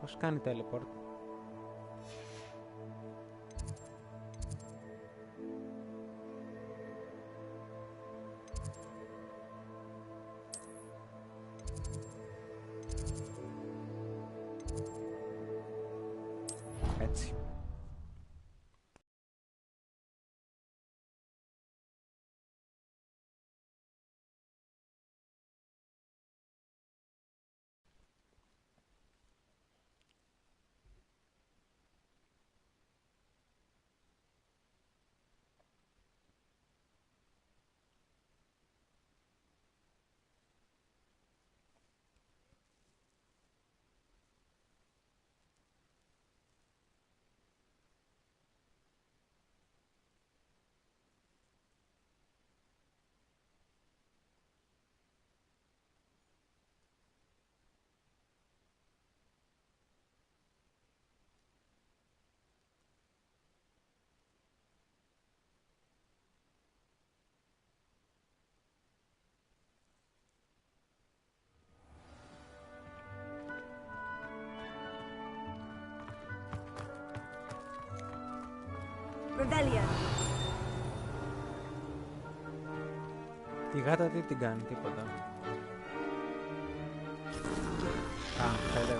Πώς κάνει teleport? Έτσι. Rebellion. Τη γάτα τι την κάνει, τίποτα. Α, φέρε.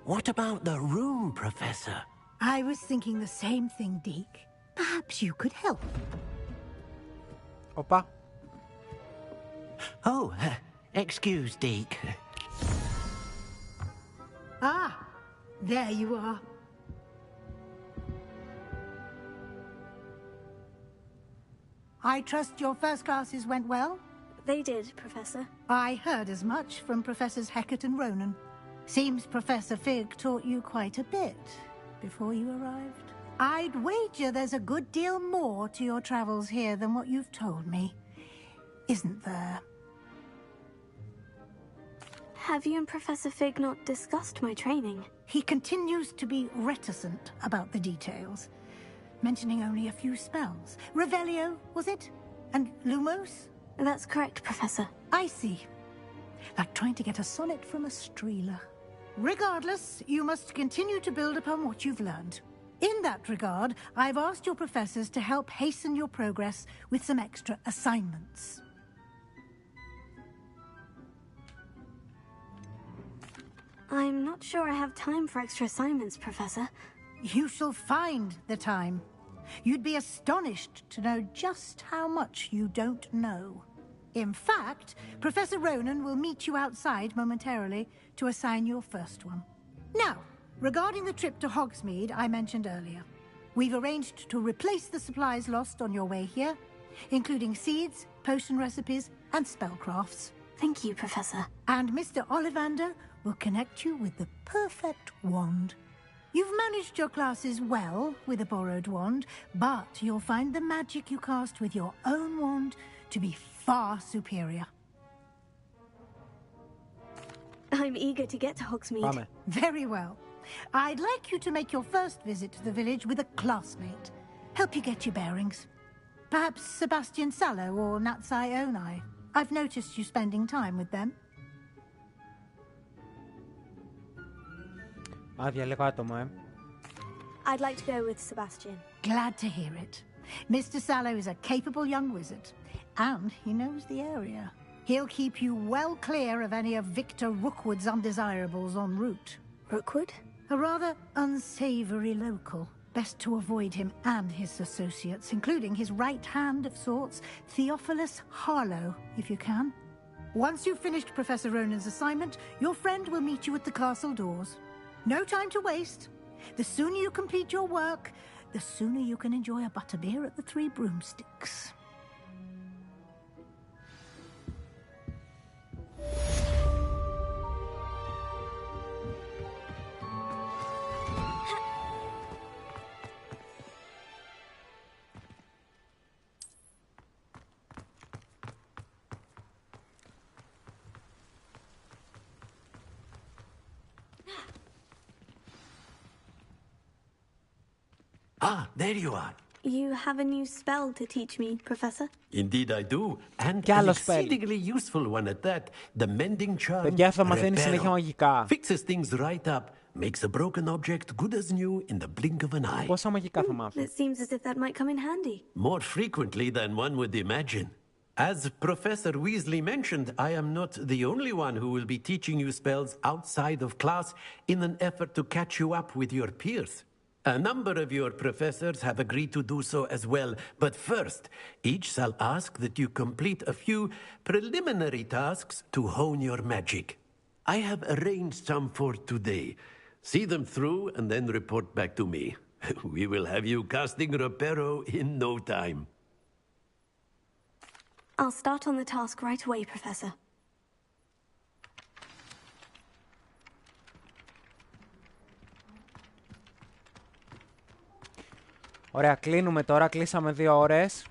What about the room, Professor? I was thinking the same thing, Deke. Perhaps you could help. Opa. Oh, excuse, Deke. Ah, there you are. I trust your first classes went well? They did, Professor. I heard as much from Professors Hecat and Ronan. Seems Professor Fig taught you quite a bit before you arrived. I'd wager there's a good deal more to your travels here than what you've told me. Isn't there? Have you and Professor Fig not discussed my training? He continues to be reticent about the details, mentioning only a few spells. Revelio, was it? And Lumos? That's correct, Professor. I see. Like trying to get a sonnet from a streeler. Regardless, you must continue to build upon what you've learned. In that regard, I've asked your professors to help hasten your progress with some extra assignments. I'm not sure I have time for extra assignments, Professor. You shall find the time. You'd be astonished to know just how much you don't know. In fact, Professor Ronan will meet you outside momentarily to assign your first one. Now, regarding the trip to Hogsmeade I mentioned earlier, we've arranged to replace the supplies lost on your way here, including seeds, potion recipes, and spellcrafts. Thank you, Professor. And Mr. Ollivander will connect you with the perfect wand. You've managed your classes well with a borrowed wand, but you'll find the magic you cast with your own wand to be far superior. I'm eager to get to Hogsmeade. Very well. I'd like you to make your first visit to the village with a classmate. Help you get your bearings. Perhaps Sebastian Sallow or Natsai Onai. I've noticed you spending time with them. Διαλέγω άτομο, I'd like to go with Sebastian. Glad to hear it. Mr. Sallow is a capable young wizard, and he knows the area. He'll keep you well clear of any of Victor Rookwood's undesirables en route. Rookwood? A rather unsavory local. Best to avoid him and his associates, including his right hand of sorts, Theophilus Harlow, if you can. Once you've finished Professor Ronan's assignment, your friend will meet you at the castle doors. No time to waste. The sooner you complete your work, the sooner you can enjoy a butterbeer at the Three Broomsticks. Ah, there you are. You have a new spell to teach me, Professor? Indeed I do, and an exceedingly useful one at that. The mending charm. Παιδιά, θα μαθαίνει συνέχεια μαγικά. Fixes things right up, makes a broken object good as new in the blink of an eye. Πόσα μαγικά θα μάθει? It seems as if that might come in handy. More frequently than one would imagine. As Professor Weasley mentioned, I am not the only one who will be teaching you spells outside of class in an effort to catch you up with your peers. A number of your professors have agreed to do so as well, but first, each shall ask that you complete a few preliminary tasks to hone your magic. I have arranged some for today. See them through and then report back to me. We will have you casting Reparo in no time. I'll start on the task right away, Professor. Ωραία, κλείνουμε τώρα. Κλείσαμε 2 ώρες.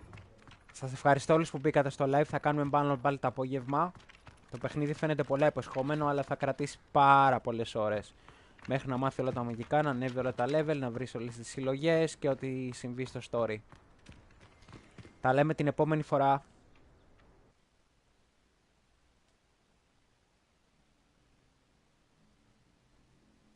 Σας ευχαριστώ όλους που μπήκατε στο live. Θα κάνουμε download πάλι το απόγευμα. Το παιχνίδι φαίνεται πολλά υποσχόμενο, αλλά θα κρατήσει πάρα πολλές ώρες. Μέχρι να μάθει όλα τα μαγικά, να ανέβει όλα τα level, να βρεις όλες τις συλλογές και ό,τι συμβεί στο story. Τα λέμε την επόμενη φορά.